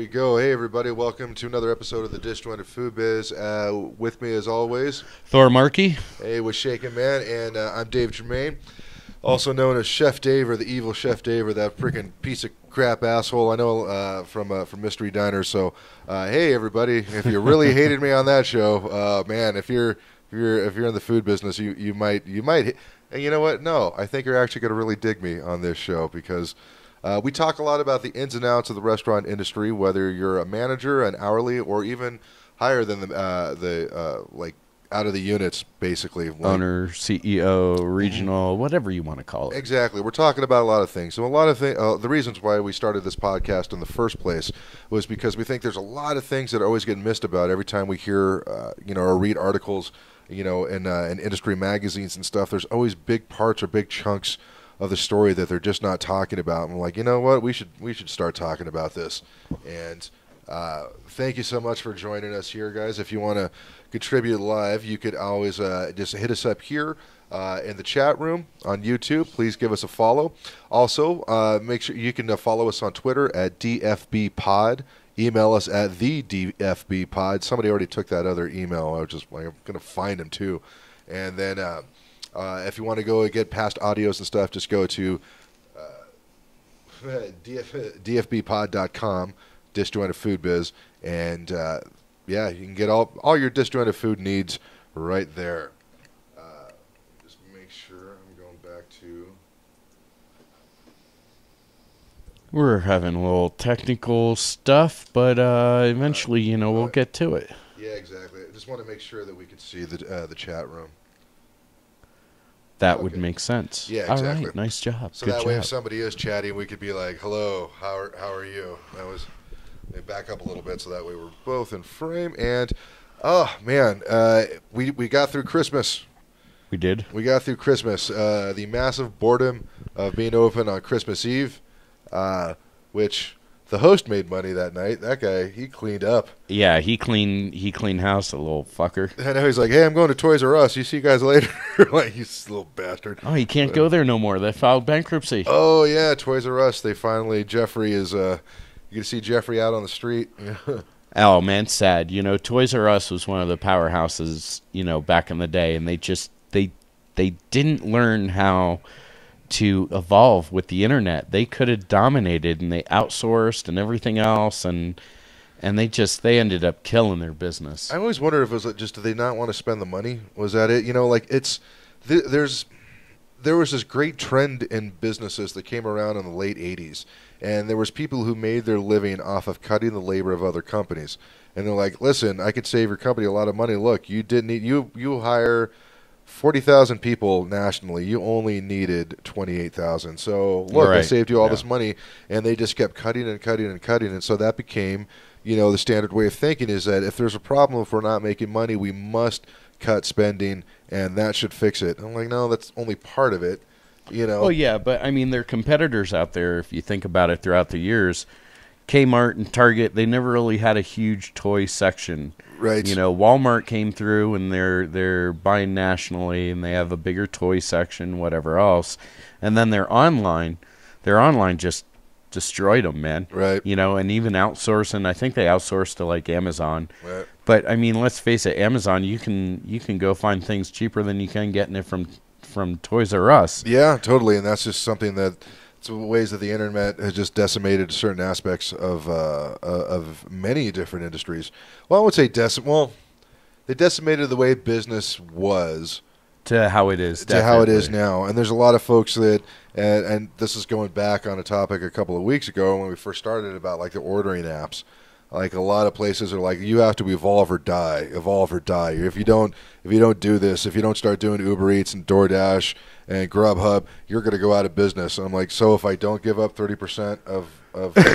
we go. Hey, everybody. Welcome to another episode of the DisJointed Food Biz. With me, as always, Thor Markey. Hey, with Shaken Man, and I'm Dave Germain, also known as Chef Dave, or the evil Chef Dave, or that freaking piece of crap asshole I know from Mystery Diner. So, hey, everybody, if you really hated me on that show, man, if you're in the food business, you might, and you know what? No, I think you're actually going to really dig me on this show because we talk a lot about the ins and outs of the restaurant industry, whether you're a manager, an hourly, or even higher than the like out of the units, basically. Owner, CEO, regional, whatever you want to call it. Exactly. We're talking about a lot of things. So a lot of the reasons why we started this podcast in the first place was because we think there's a lot of things that are always getting missed about every time we hear, or read articles, in industry magazines and stuff. There's always big parts or big chunks of the story that they're just not talking about. And we're like, you know what? We should start talking about this. And thank you so much for joining us here, guys. If you want to contribute live, you could always just hit us up here in the chat room on YouTube. Please give us a follow. Also, make sure you can follow us on Twitter at DFBpod. Email us at thedfbpod. Somebody already took that other email. I'm going to find them too. And then if you want to go get past audios and stuff, just go to dfbpod.com, DisJointed Food Biz, and you can get all your disjointed food needs right there. Just make sure I'm going back to. We're having a little technical stuff, but eventually, we'll get to it. Yeah, exactly. I just want to make sure that we could see the chat room. That would make sense. Yeah, exactly. All right, nice job. So Good that job. way, if somebody is chatting, we could be like, "Hello, how are you?" They back up a little bit so that way we're both in frame. And oh man, we got through Christmas. We did. We got through Christmas. The massive boredom of being open on Christmas Eve, which the host made money that night. That guy, he cleaned up. Yeah, he cleaned house, a little fucker. I know. He's like, "Hey, I'm going to Toys R Us. You see you guys later." Like, you little bastard. Oh, he can't go there no more. They filed bankruptcy. Oh yeah, Toys R Us. They finally. Jeffrey is. You can see Jeffrey out on the street. Oh man, sad. Toys R Us was one of the powerhouses, back in the day, and they didn't learn how to evolve with the internet. They could have dominated, and they outsourced and everything else, and they ended up killing their business. I always wondered if it was just, did they not want to spend the money? Was that it? There was this great trend in businesses that came around in the late 80s, and there was people who made their living off of cutting the labor of other companies. And they're like, listen, I could save your company a lot of money. Look, you hire 40,000 people nationally. You only needed 28,000. So look, I saved you all this money. And they just kept cutting and cutting and cutting. And so that became, the standard way of thinking is that if there's a problem, if we're not making money, we must cut spending, and that should fix it. I'm like, no, that's only part of it. Well, yeah, but I mean, there are competitors out there. If you think about it, throughout the years, Kmart and Target, they never really had a huge toy section. Right. Walmart came through, and they're buying nationally, and they have a bigger toy section, whatever else. And then their online just destroyed them, man. Right. And even outsourcing. I think they outsourced to like Amazon. Right. But I mean, let's face it, Amazon, you can go find things cheaper than you can getting it from Toys R Us. Yeah, totally. And that's just something that it's ways that the internet has just decimated certain aspects of many different industries. Well, I would say they decimated the way business was to how it is. To how it is now. And there's a lot of folks that, and this is going back on a topic a couple of weeks ago when we first started about like the ordering apps. Like a lot of places are like, you have to evolve or die. If you don't do this, if you don't start doing Uber Eats and DoorDash and Grubhub, you're going to go out of business. And I'm like, so if I don't give up 30% of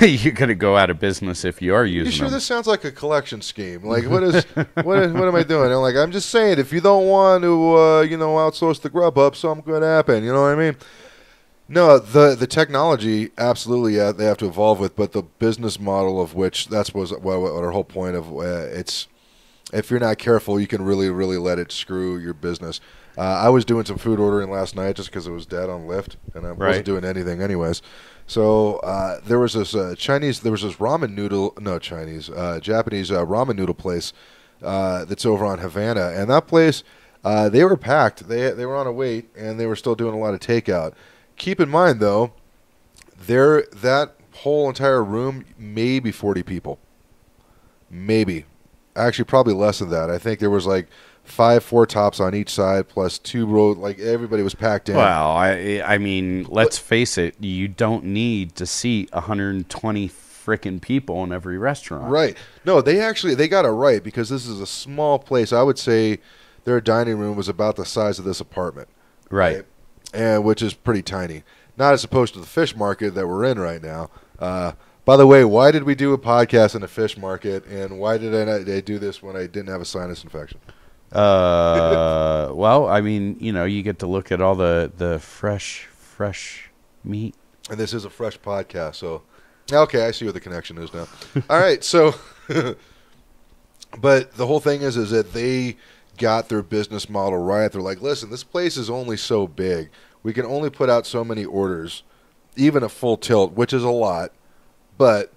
you're going to go out of business if you are using you sure them. This sounds like a collection scheme? Like, what am I doing? I'm like, I'm just saying, if you don't want to, outsource the Grubhub, something's going to happen. You know what I mean? No, the technology, absolutely, they have to evolve with, but the business model of which, that's what our whole point of it's, if you're not careful, you can really, really let it screw your business. I was doing some food ordering last night just because it was dead on Lyft, and I wasn't doing anything anyways. So there was this Japanese ramen noodle place that's over on Havana, and that place they were packed. They were on a wait, and they were still doing a lot of takeout. Keep in mind though, that whole entire room maybe 40 people, maybe, actually probably less than that. I think there was like 5 4-tops on each side plus 2 rows. Like everybody was packed in. Well, I mean, let's face it. You don't need to seat 120 frickin' people in every restaurant. Right. No, they got it right because this is a small place. I would say their dining room was about the size of this apartment. Right. And which is pretty tiny. Not as opposed to the fish market that we're in right now. By the way, why did we do a podcast in a fish market, and why did I do this when I didn't have a sinus infection? Well, I mean, you get to look at all the fresh meat. And this is a fresh podcast, so okay, I see what the connection is now. All right, so, but the whole thing is that they got their business model right. They're like, listen, this place is only so big. We can only put out so many orders, even a full tilt, which is a lot. But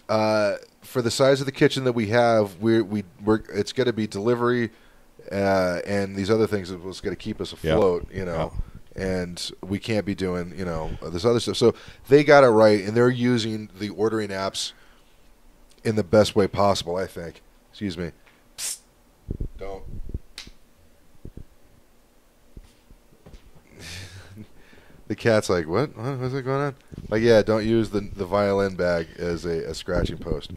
for the size of the kitchen that we have, it's going to be delivery and these other things that's going to keep us afloat, and we can't be doing, this other stuff. So they got it right, and they're using the ordering apps in the best way possible, I think. Excuse me. Psst. Don't. The cat's like, what? What's going on? Like, yeah, don't use the violin bag as a scratching post.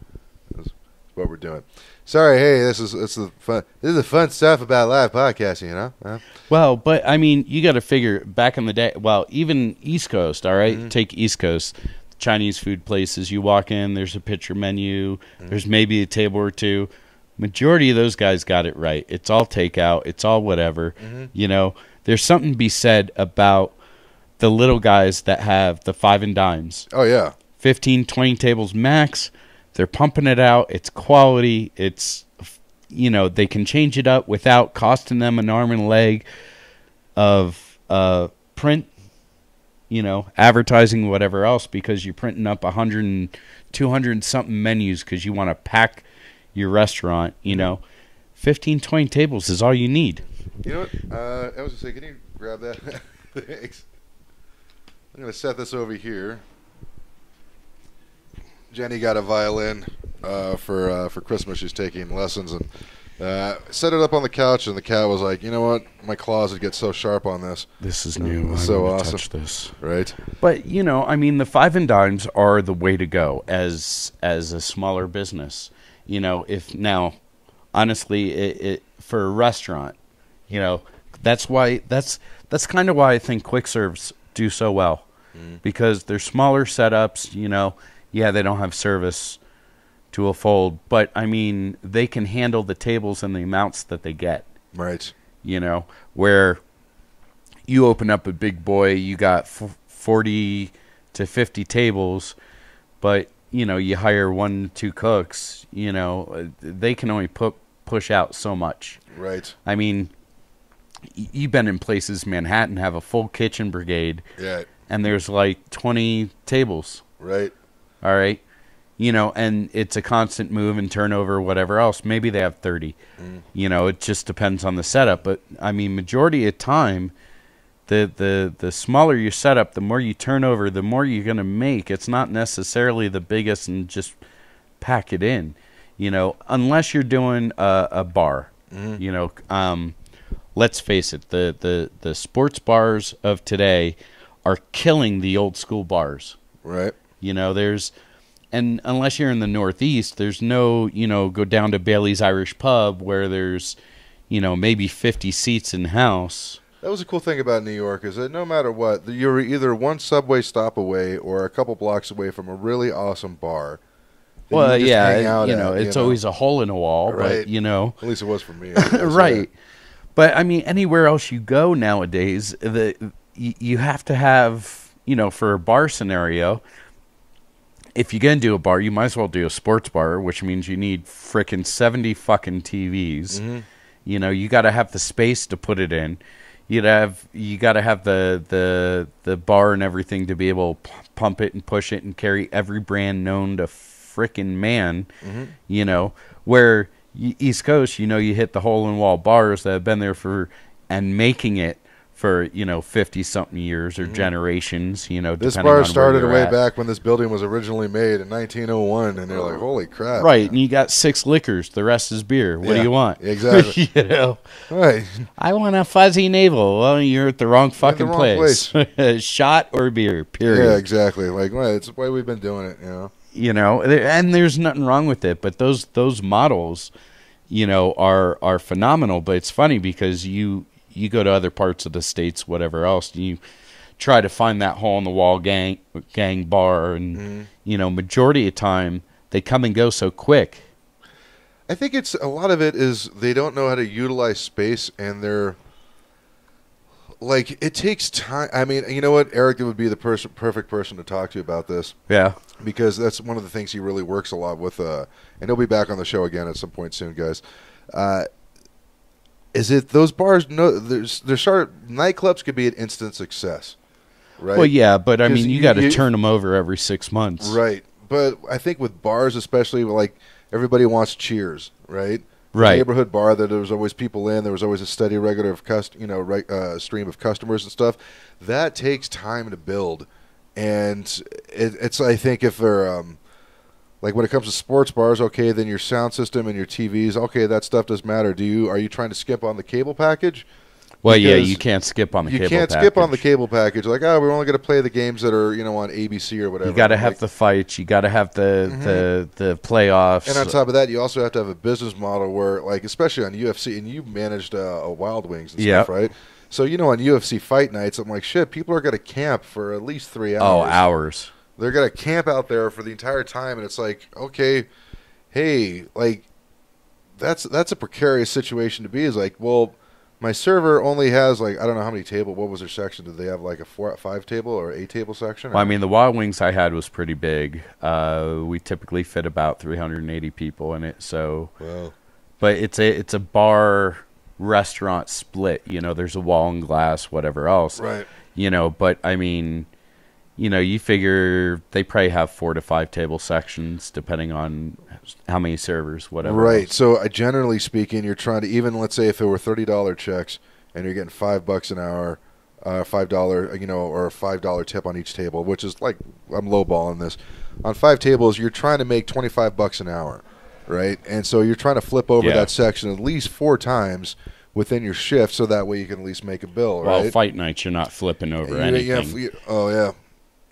That's what we're doing. Sorry, hey, this is the fun stuff about live podcasting, Well, but I mean, you got to figure back in the day. Well, even East Coast, all right? Mm-hmm. Take East Coast, Chinese food places. You walk in, there's a picture menu. Mm-hmm. There's maybe a table or two. Majority of those guys got it right. It's all takeout. It's all whatever. Mm-hmm. There's something to be said about the little guys that have the 5 and dimes. Oh, yeah. 15, 20 tables max. They're pumping it out. It's quality. It's, they can change it up without costing them an arm and a leg of print, advertising, whatever else, because you're printing up 100 and 200 something menus because you want to pack your restaurant, 15, 20 tables is all you need. You know what? I was going to say, can you grab that? Thanks. I'm going to set this over here. Jenny got a violin for Christmas. She's taking lessons, and set it up on the couch, and the cat was like, you know what? My claws would get so sharp on this. This is new. So awesome. Touch this. Right. But, I mean, the 5 and dimes are the way to go as a smaller business. If now, honestly, it for a restaurant, that's kind of why I think quick serves do so well. Because they're smaller setups, they don't have service to a fold, but I mean, they can handle the tables and the amounts that they get. Right. Where you open up a big boy, you got 40 to 50 tables, but, you hire 1, 2 cooks, they can only push out so much. Right. I mean, you've been in places, Manhattan, have a full kitchen brigade. Yeah. And there's like 20 tables. Right. All right. And it's a constant move and turnover, whatever else. Maybe they have 30. It just depends on the setup. But, I mean, majority of time, the smaller your setup, the more you turn over, the more you're going to make. It's not necessarily the biggest and just pack it in, unless you're doing a bar. Let's face it, the sports bars of today are killing the old school bars. Right. And unless you're in the Northeast, there's no, go down to Bailey's Irish Pub where there's, maybe 50 seats in house. That was a cool thing about New York is that no matter what, you're either one subway stop away or a couple blocks away from a really awesome bar. Well, yeah, it's always a hole in a wall, right. But, At least it was for me. Right. But, I mean, anywhere else you go nowadays, you have to have, for a bar scenario, if you're going to do a bar, you might as well do a sports bar, which means you need frickin' 70 fucking TVs. You got to have the space to put it in. you got to have the bar and everything to be able to pump it and push it and carry every brand known to frickin' man. You know, where East Coast, you hit the hole in wall bars that have been there for and making it for 50-something years or generations. This depending bar on started where way you're at. back when this building was originally made in 1901, and they're like, holy crap. Right, and you got 6 liquors. The rest is beer. What do you want? Exactly. Right. I want a fuzzy navel. Well, you're at the wrong fucking wrong place. Shot or beer, period. Yeah, exactly. Like, well, it's the way we've been doing it, And there's nothing wrong with it, but those models, are phenomenal. But it's funny because you go to other parts of the states, whatever else, you try to find that hole in the wall gang bar, and majority of the time they come and go so quick. I think it's a lot of it is they don't know how to utilize space, and they're like, it takes time. I mean, you know what, Eric would be the perfect person to talk to about this. Yeah. Because that's one of the things he really works a lot with, and he'll be back on the show again at some point soon, guys. Is it those bars? No, nightclubs could be an instant success, right? Well, yeah, but I mean, you got to turn them over every 6 months, right? But I think with bars, especially, like, everybody wants Cheers, right? Right. The neighborhood bar that there was always people in, there was always a steady, regular stream of customers and stuff. That takes time to build, and it's I think if they're like when it comes to sports bars, okay, then your sound system and your TVs, okay, that stuff does matter. Are you trying to skip on the cable package? Well, yeah, you can't skip on the cable package. You can't skip on the cable package. Like, we're only going to play the games that are, on ABC or whatever. You got to have the fights. You got to have the playoffs. And on top of that, you also have to have a business model where, like, especially on UFC, and you managed a Wild Wings and stuff, right? So, on UFC fight nights, I'm like, shit, people are going to camp for at least 3 hours. Oh, hours. They're going to camp out there for the entire time, and it's like, okay, hey, like, that's a precarious situation to be. Is like, well, my server only has, like, I don't know how many table. What was their section? Did they have like a 5 table or 8 table section? Well, I mean, the Wild Wings I had was pretty big. We typically fit about 380 people in it. So, wow. But it's a bar restaurant split. There's a wall and glass, whatever else. Right. But I mean, you figure they probably have 4 to 5 table sections depending on how many servers, whatever. Right. else. So generally speaking, you're trying to, even let's say if it were $30 checks and you're getting $5 an hour, $5, or a $5 tip on each table, which is like, I'm lowballing this. On 5 tables, you're trying to make $25 an hour, right? And so you're trying to flip over that section at least 4 times within your shift, so that way you can at least make a bill, right? Well, fight nights, you're not flipping over anything. Oh, yeah.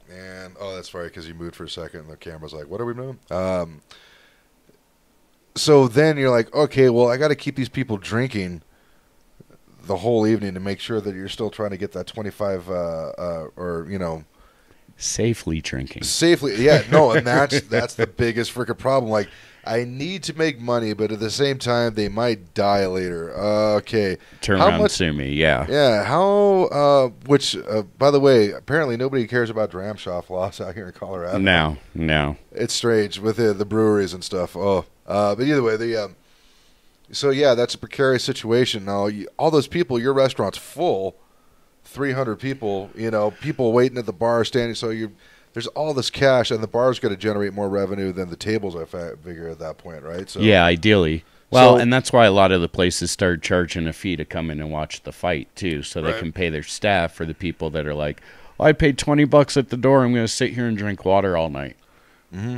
And, that's right, because you moved for a second, and the camera's like, what are we doing? So then you're like, okay, well, I got to keep these people drinking the whole evening to make sure that you're still trying to get that 25 safely drinking. Safely, yeah, no, and that's the biggest freaking problem. Like, I need to make money, but at the same time, they might die later. Okay. Turn around and sue me, yeah. Yeah, which, by the way, apparently nobody cares about dram shop laws out here in Colorado. No. It's strange with the breweries and stuff. But either way, so yeah, that's a precarious situation. Now, all those people, your restaurant's full, 300 people, people waiting at the bar, standing, so there's all this cash, and the bar's going to generate more revenue than the tables, I figure, at that point, right? So, yeah, ideally. Well, and that's why a lot of the places start charging a fee to come in and watch the fight, too, so they can pay their staff for the people that are like, I paid $20 at the door, I'm going to sit here and drink water all night. Mm-hmm.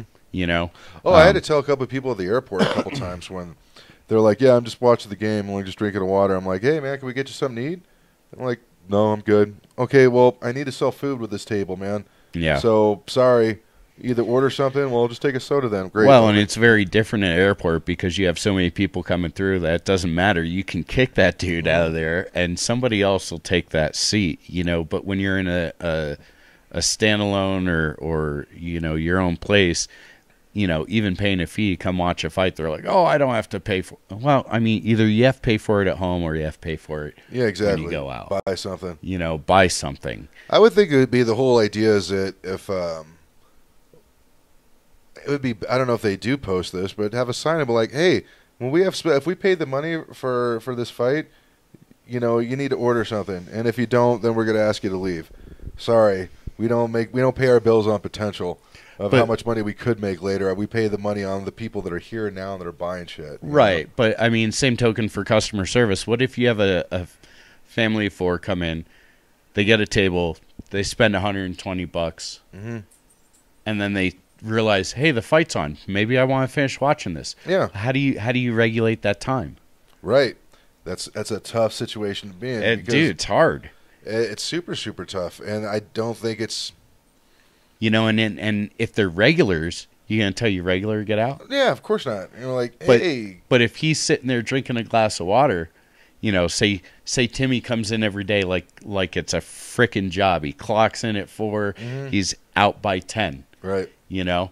I had to tell a couple of people at the airport a couple times when they're like, yeah, I'm just watching the game, and we're just drinking water. I'm like, hey, man, can we get you something to eat? I'm like, no, I'm good. Okay, well, I need to sell food with this table, man. Yeah. So, sorry. Either order something, well, just take a soda then. Great. Well, and it's very different at an airport because you have so many people coming through that it doesn't matter. You can kick that dude out of there, and somebody else will take that seat, But when you're in a standalone or your own place, even paying a fee, come watch a fight, they're like, oh, I don't have to pay for it. Well, I mean, either you have to pay for it at home or you have to pay for it when you go out. Buy something. Buy something. I would think it would be the whole idea is that if it would be, I don't know if they do post this, but have a sign up like, hey, when we have if we paid the money for this fight, you know, you need to order something, and if you don't, then we're going to ask you to leave. Sorry, we don't pay our bills on potential of how much money we could make later. We pay the money on the people that are here now and that are buying shit. Right, but I mean, same token for customer service. What if you have a family of 4 come in, they get a table, they spend $120, and then they realize, hey, the fight's on. Maybe I want to finish watching this. Yeah. How do you regulate that time? Right. That's a tough situation to be in. Dude, it's hard. It's super, super tough, and I don't think it's... You know, and if they're regulars, you going to tell your regular to get out? Yeah, of course not. You know, like, hey... But if he's sitting there drinking a glass of water, you know, say Timmy comes in every day like it's a frickin' job. He clocks in at 4, he's out by 10. Right. You know?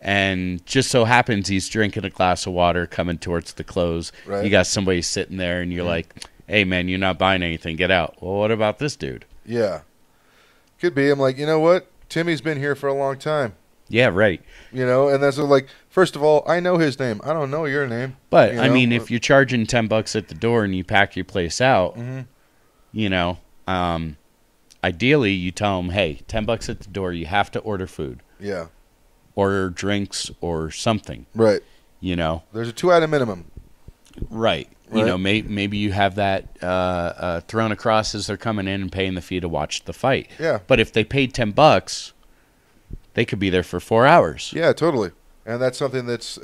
And just so happens he's drinking a glass of water coming towards the close. Right. You got somebody sitting there and you're like, hey, man, you're not buying anything. Get out. Well, what about this dude? Yeah. Could be. I'm like, you know what? Timmy's been here for a long time. Yeah, right. You know, and that's like, first of all, I know his name. I don't know your name. But, you I know? mean, if you're charging $10 at the door and you pack your place out, you know, ideally you tell them, hey, $10 at the door, you have to order food. Yeah. Order drinks or something. Right. You know. There's a 2-item minimum. Right. You know, maybe you have that thrown across as they're coming in and paying the fee to watch the fight. Yeah. But if they paid $10, they could be there for 4 hours. Yeah, totally. And that's something it's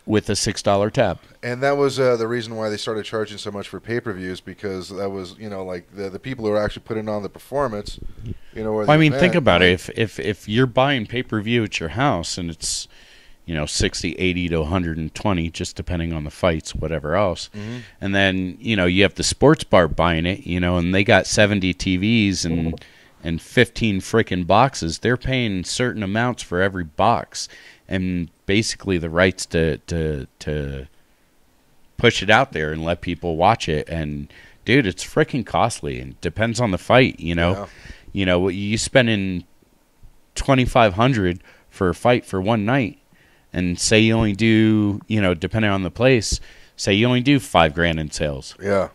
with a $6 tab. And that was the reason why they started charging so much for pay-per-views, because that was, you know, like the people who are actually putting on the performance, you know. Well, I mean, think about it. If you're buying pay-per-view at your house and it's, you know, 60, 80 to 120, just depending on the fights, whatever else. And then, you know, you have the sports bar buying it, you know, and they got 70 TVs and 15 freaking boxes. They're paying certain amounts for every box, and basically the rights to push it out there and let people watch it. And dude, it's freaking costly, and depends on the fight. You know, you know, you spending $2,500 for a fight for one night, and say you only do, you know, depending on the place, say you only do $5,000 in sales. Yeah.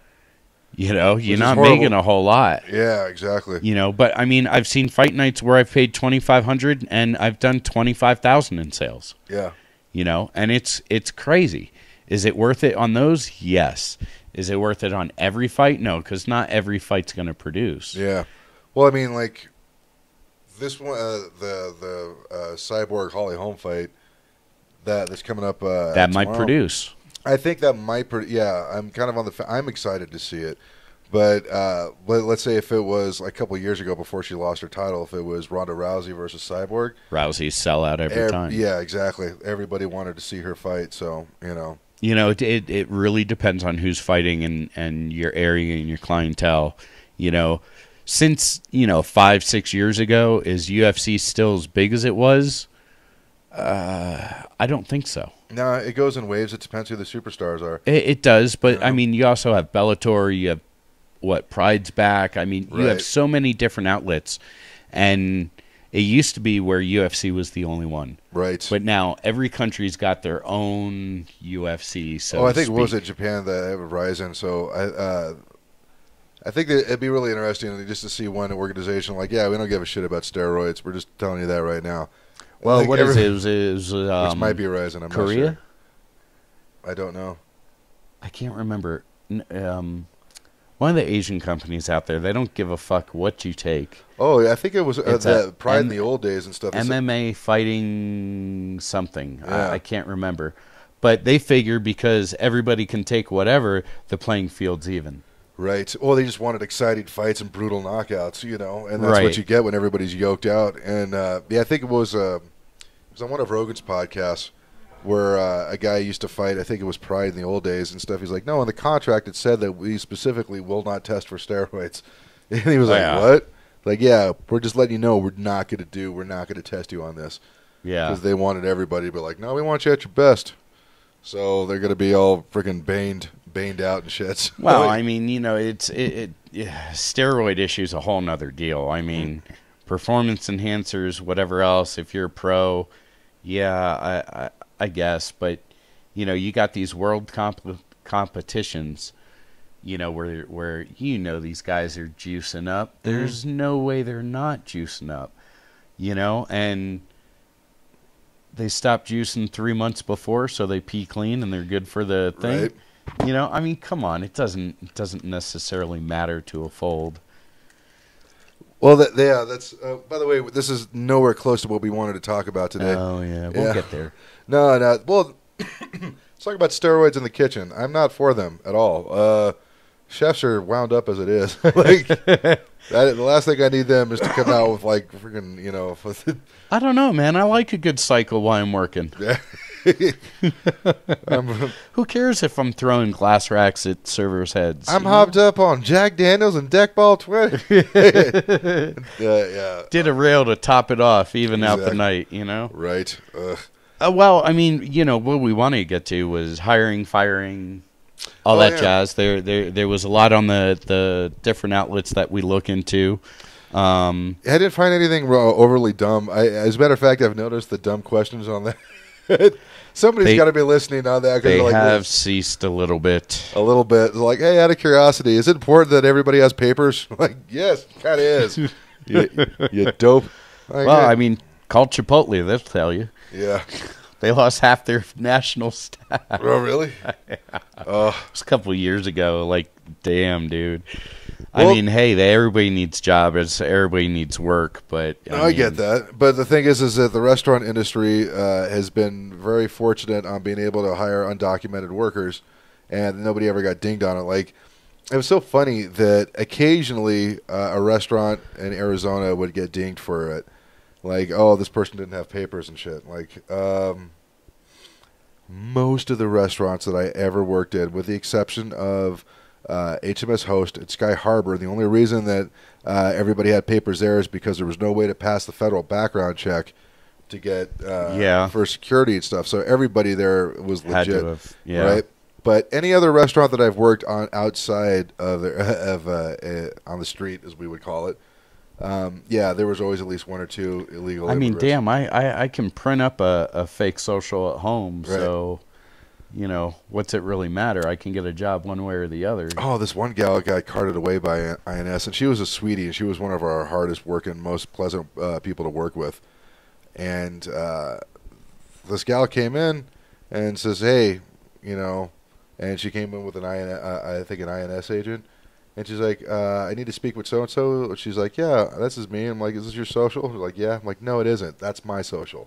You know, you're not making a whole lot. Yeah, exactly. You know, but I mean, I've seen fight nights where I've paid $2,500 and I've done $25,000 in sales. Yeah. You know, and it's crazy. Is it worth it on those? Yes. Is it worth it on every fight? No, because not every fight's going to produce. Yeah. Well, I mean, like this one, the Cyborg Holly Holm fight that's coming up. That might tomorrow. Produce. I think that might. Yeah, I'm kind of on the. I'm excited to see it, but let's say if it was a couple years ago before she lost her title, if it was Ronda Rousey versus Cyborg, Rousey sell out every time. Yeah, exactly. Everybody wanted to see her fight, so you know. You know, it really depends on who's fighting and your area and your clientele. You know, since 5-6 years ago, is UFC still as big as it was? I don't think so. No, it goes in waves. It depends who the superstars are. It does, but I mean, you also have Bellator. You have Pride's back. I mean, you have so many different outlets, and it used to be where UFC was the only one. Right. But now every country's got their own UFC. So I think it was Japan that have Ryzen. So I think that it'd be really interesting just to see one organization like, yeah, we don't give a shit about steroids. We're just telling you that right now. Well, what is it? It was which might be Ryzen. I'm Korea? not sure. I don't know. I can't remember. One of the Asian companies out there, they don't give a fuck what you take. Oh, yeah, I think it was the Pride in the old days and stuff. MMA fighting something. Yeah. I can't remember. But they figure because everybody can take whatever, the playing field's even. Right. Well, they just wanted exciting fights and brutal knockouts, you know, and that's what you get when everybody's yoked out. And, I think it was on one of Rogan's podcasts where a guy used to fight, I think it was Pride in the old days and stuff. He's like, no, in the contract it said that we specifically will not test for steroids. And he was what? Like, yeah, we're just letting you know we're not going to test you on this. Yeah. Because they wanted everybody to be like, no, we want you at your best. So they're going to be all freaking baned out and shit. Well, I mean, steroid issue is a whole nother deal. I mean, performance enhancers, whatever else, if you're a pro, I guess. But, you got these world competitions where these guys are juicing up. There's no way they're not juicing up, and they stopped juicing 3 months before, so they pee clean and they're good for the thing. Right. I mean, come on, it doesn't necessarily matter to a fold. Well, that's by the way, this is nowhere close to what we wanted to talk about today. Oh yeah, we'll get there. No. Well, let's talk about steroids in the kitchen. I'm not for them at all. Chefs are wound up as it is. The last thing I need them is to come out with freaking, I don't know, man. I like a good cycle while I'm working. Yeah. Who cares if I'm throwing glass racks at servers' heads? I'm hopped up on Jack Daniels and Deckball 20. Yeah. Did a rail to top it off, even out the night, Right. Well, I mean, what we wanted to get to was hiring, firing, all that jazz. There was a lot on the different outlets that we look into. I didn't find anything overly dumb. As a matter of fact, I've noticed the dumb questions on that. Somebody's got to be listening on that. They have ceased a little bit. A little bit. Like, hey, out of curiosity, is it important that everybody has papers? Like, yes, it kind of is. you dope. Well, I mean, call Chipotle. They'll tell you. Yeah. They lost half their national staff. Oh, really? It was a couple of years ago. Like, damn, dude. Well, I mean, hey, everybody needs jobs. Everybody needs work. But I get that. But the thing is that the restaurant industry has been very fortunate on being able to hire undocumented workers, and nobody ever got dinged on it. Like, it was so funny that occasionally a restaurant in Arizona would get dinged for it. Like, oh, this person didn't have papers and shit. Like, most of the restaurants that I ever worked in, with the exception of HMS Host at Sky Harbor, the only reason that everybody had papers there is because there was no way to pass the federal background check to get for security and stuff. So everybody there was legit, right? But any other restaurant that I've worked on outside of on the street, as we would call it, there was always at least one or two illegal. I mean, damn, I can print up a fake social at home, right. So what's it really matter? I can get a job one way or the other. Oh, this one gal got carted away by INS, and she was a sweetie, and she was one of our hardest working, most pleasant people to work with. And this gal came in and says, "Hey, and she came in with an INS agent. And she's like, I need to speak with so-and-so. She's like, yeah, this is me. I'm like, is this your social? She's like, yeah. I'm like, no, it isn't. That's my social.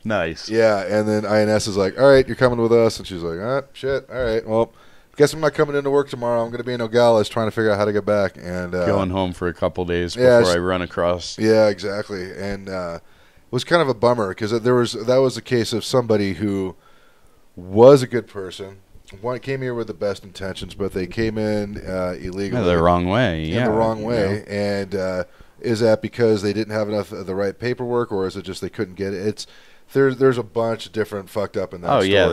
Nice. Yeah, and then INS is like, all right, you're coming with us. And she's like, shit, all right. Well, guess I'm not coming into work tomorrow. I'm going to be in Nogales trying to figure out how to get back. And going home for a couple days before I run across. Yeah, exactly. And it was kind of a bummer because that was a case of somebody who was a good person. One came here with the best intentions, but they came in illegally. The wrong way. Yeah, the wrong way. And is that because they didn't have enough of the right paperwork, or is it just they couldn't get it? There's a bunch of different fucked up in that story. Yeah,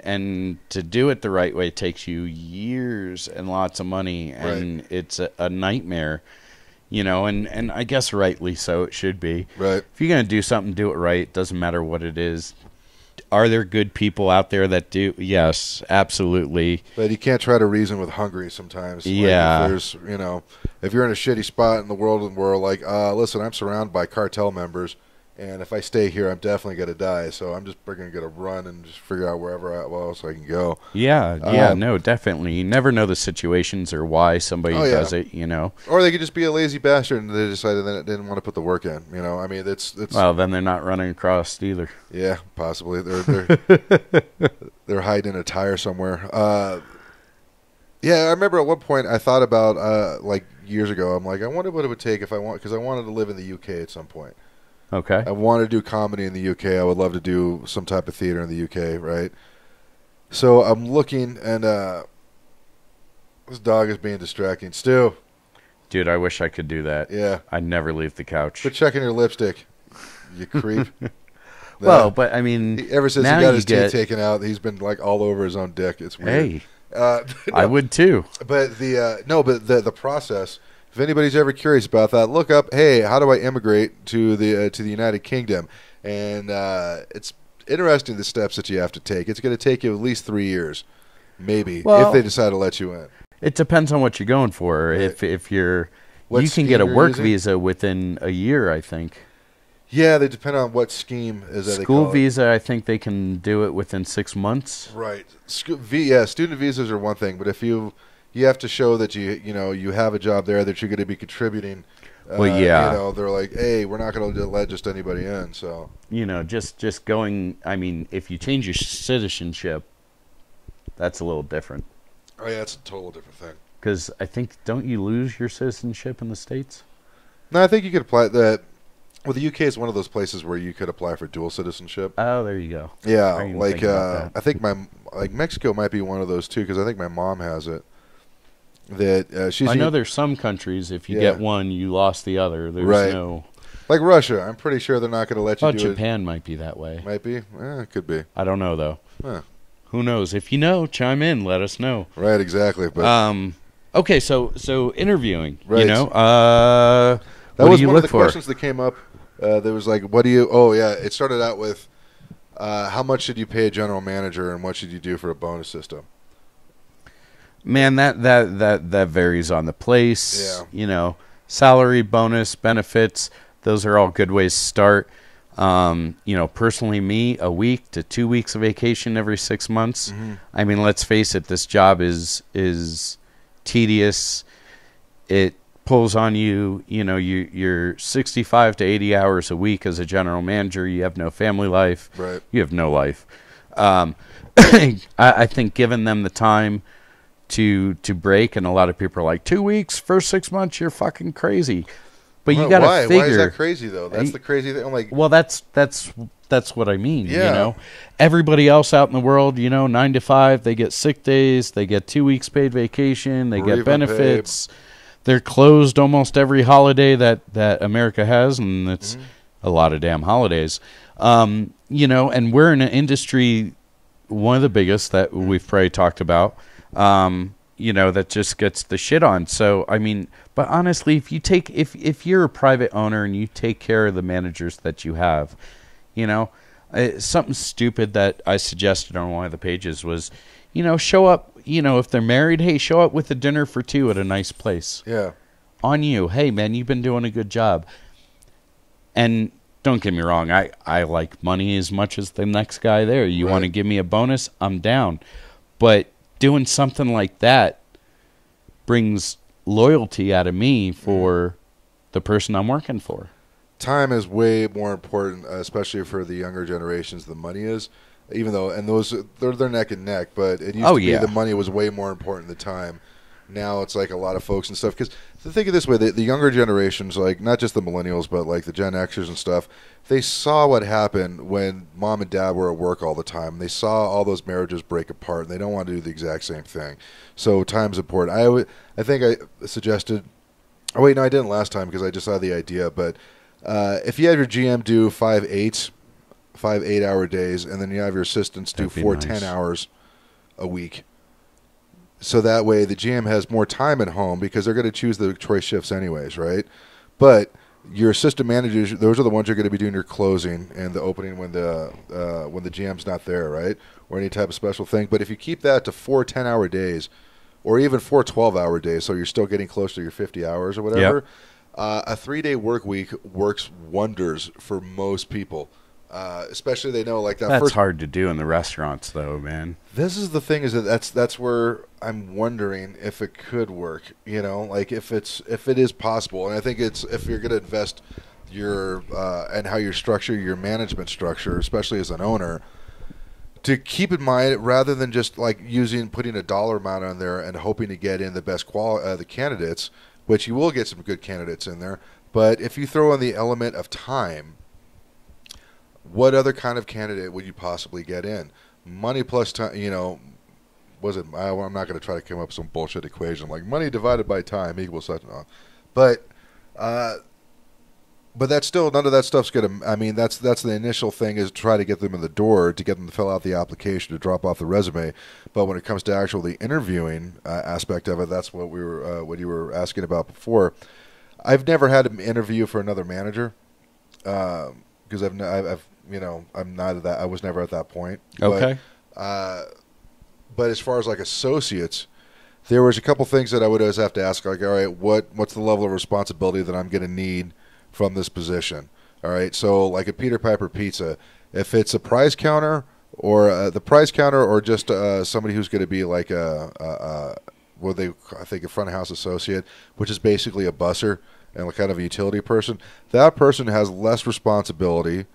and to do it the right way takes you years and lots of money, and it's a nightmare. And I guess rightly so it should be. Right. If you're going to do something, do it right. It doesn't matter what it is. Are there good people out there that do? Yes, absolutely. But you can't try to reason with Hungary sometimes. Yeah. Like if you're in a shitty spot in the world and we're like, listen, I'm surrounded by cartel members, and if I stay here, I'm definitely going to die. So I'm just going to run and just figure out wherever else I can go. Yeah, no, definitely. You never know the situations or why somebody does it, Or they could just be a lazy bastard and they decided that they didn't want to put the work in. I mean, it's. Well, then they're not running across either. Yeah, possibly. They're hiding in a tire somewhere. Yeah, I remember at one point I thought about like years ago. I'm like, I wonder what it would take because I wanted to live in the UK at some point. Okay. I want to do comedy in the UK. I would love to do some type of theater in the UK, right? So I'm looking, and this dog is being distracting. Stu. Dude, I wish I could do that. Yeah. I'd never leave the couch. Quit checking your lipstick, you creep. Well, but I mean, ever since he got his teeth taken out, he's been like all over his own dick. It's weird. Hey, I would too. But the process. If anybody's ever curious about that, look up, hey, how do I immigrate to the United Kingdom? And it's interesting the steps that you have to take. It's going to take you at least 3 years. maybe Well, if they decide to let you in. It depends on what you're going for. Right. If you're, What you can get a scheme you're work using? visa within a year, I think. Yeah, they depend on what scheme is that they School call it. visa, I think they can do it within 6 months. Right. Student visas are one thing, but if you have to show that you have a job there, that you're going to be contributing. Well, yeah. They're like, hey, we're not going to let just anybody in. So Just going. I mean, if you change your citizenship, that's a little different. oh yeah, it's a total different thing. Because I think, don't you lose your citizenship in the States? No, I think you could apply that. Well, the UK is one of those places where you could apply for dual citizenship. Oh, there you go. Yeah, I didn't like think about that. I think Mexico might be one of those too, because I think my mom has it. That she's I know there's some countries, if you Yeah. get one, you lost the other. There's Right. no. like Russia. I'm pretty sure they're not going to let you Oh, do Japan might be that way. it. Might be. It could be. I don't know though. Huh. Who knows? If you know, chime in. Let us know. Right. Exactly. But Okay, so interviewing. Right. You know, that what was do you one look of the for? questions that came up. There was like, what do you? Oh yeah, it started out with, how much should you pay a general manager, and what should you do for a bonus system? Man, that varies on the place. Yeah. You know, salary, bonus, benefits. Those are all good ways to start. You know, personally, me, a week to 2 weeks of vacation every 6 months. Mm-hmm. I mean, let's face it. This job is tedious. It pulls on you. You know, you're 65 to 80 hours a week as a general manager. You have no family life. Right. You have no life. I think giving them the time to break, and a lot of people are like, 2 weeks, first 6 months, you're fucking crazy. But you got to figure. Why is that crazy though? That's the crazy thing. I'm like, well, that's what I mean. Yeah. You know, everybody else out in the world, 9 to 5, they get sick days, they get 2 weeks paid vacation, they get Bereavement benefits. They're closed almost every holiday that America has, and it's a lot of damn holidays. And we're in an industry, one of the biggest that we've probably talked about. That just gets the shit on. So, I mean, but honestly, if you're a private owner and you take care of the managers that you have, something stupid that I suggested on one of the pages was, show up, if they're married, hey, show up with a dinner for two at a nice place. yeah, On you. Hey, man, you've been doing a good job. And don't get me wrong, I like money as much as the next guy there. You Right. want to give me a bonus? I'm down. But doing something like that brings loyalty out of me for the person I'm working for. time is way more important, especially for the younger generations, than money is. Even though, and they're neck and neck, but it used to be the money was way more important than time. Now it's like a lot of folks and stuff. Because think of it this way, the younger generations, like not just the millennials, but like the Gen Xers and stuff, they saw what happened when mom and dad were at work all the time. They saw all those marriages break apart, and they don't want to do the exact same thing. So time's important. I think I suggested. Oh wait, no, I didn't last time because I just had the idea. But if you have your GM do 5 8-hour days, and then you have your assistants do That'd be 4 nice. 10 hours a week. So that way the GM has more time at home because they're going to choose the choice shifts anyways, right? But your assistant managers, those are the ones who are going to be doing your closing and the opening when the GM's not there, right? Or any type of special thing. But if you keep that to 4 10-hour days, or even 4 12-hour days, so you're still getting close to your 50 hours or whatever, a 3-day work week works wonders for most people. Especially they know like that That's first. hard to do in the restaurants, though, man. This is the thing, is that's where I'm wondering if it could work. Like if it is possible, and I think it's if you're going to invest your and how you structure your management structure, especially as an owner, to keep in mind rather than just like putting a dollar amount on there and hoping to get in the best the candidates, which you will get some good candidates in there. But if you throw in the element of time, what other kind of candidate would you possibly get in? Money plus time, I'm not going to try to come up with some bullshit equation like money divided by time equals such and all. But that's still, none of that stuff's going to, I mean, that's the initial thing, is try to get them in the door, to get them to fill out the application, to drop off the resume. But when it comes to actual the interviewing aspect of it, that's what what you were asking about before. I've never had an interview for another manager. Because I'm not at that. I was never at that point. Okay. But But as far as like associates, there was a couple things that I would always have to ask, like, all right, what's the level of responsibility that I'm going to need from this position? All right, so like a Peter Piper Pizza, if it's a prize counter or the prize counter or just somebody who's going to be like I think a front of house associate, which is basically a busser and like kind of a utility person, that person has less responsibility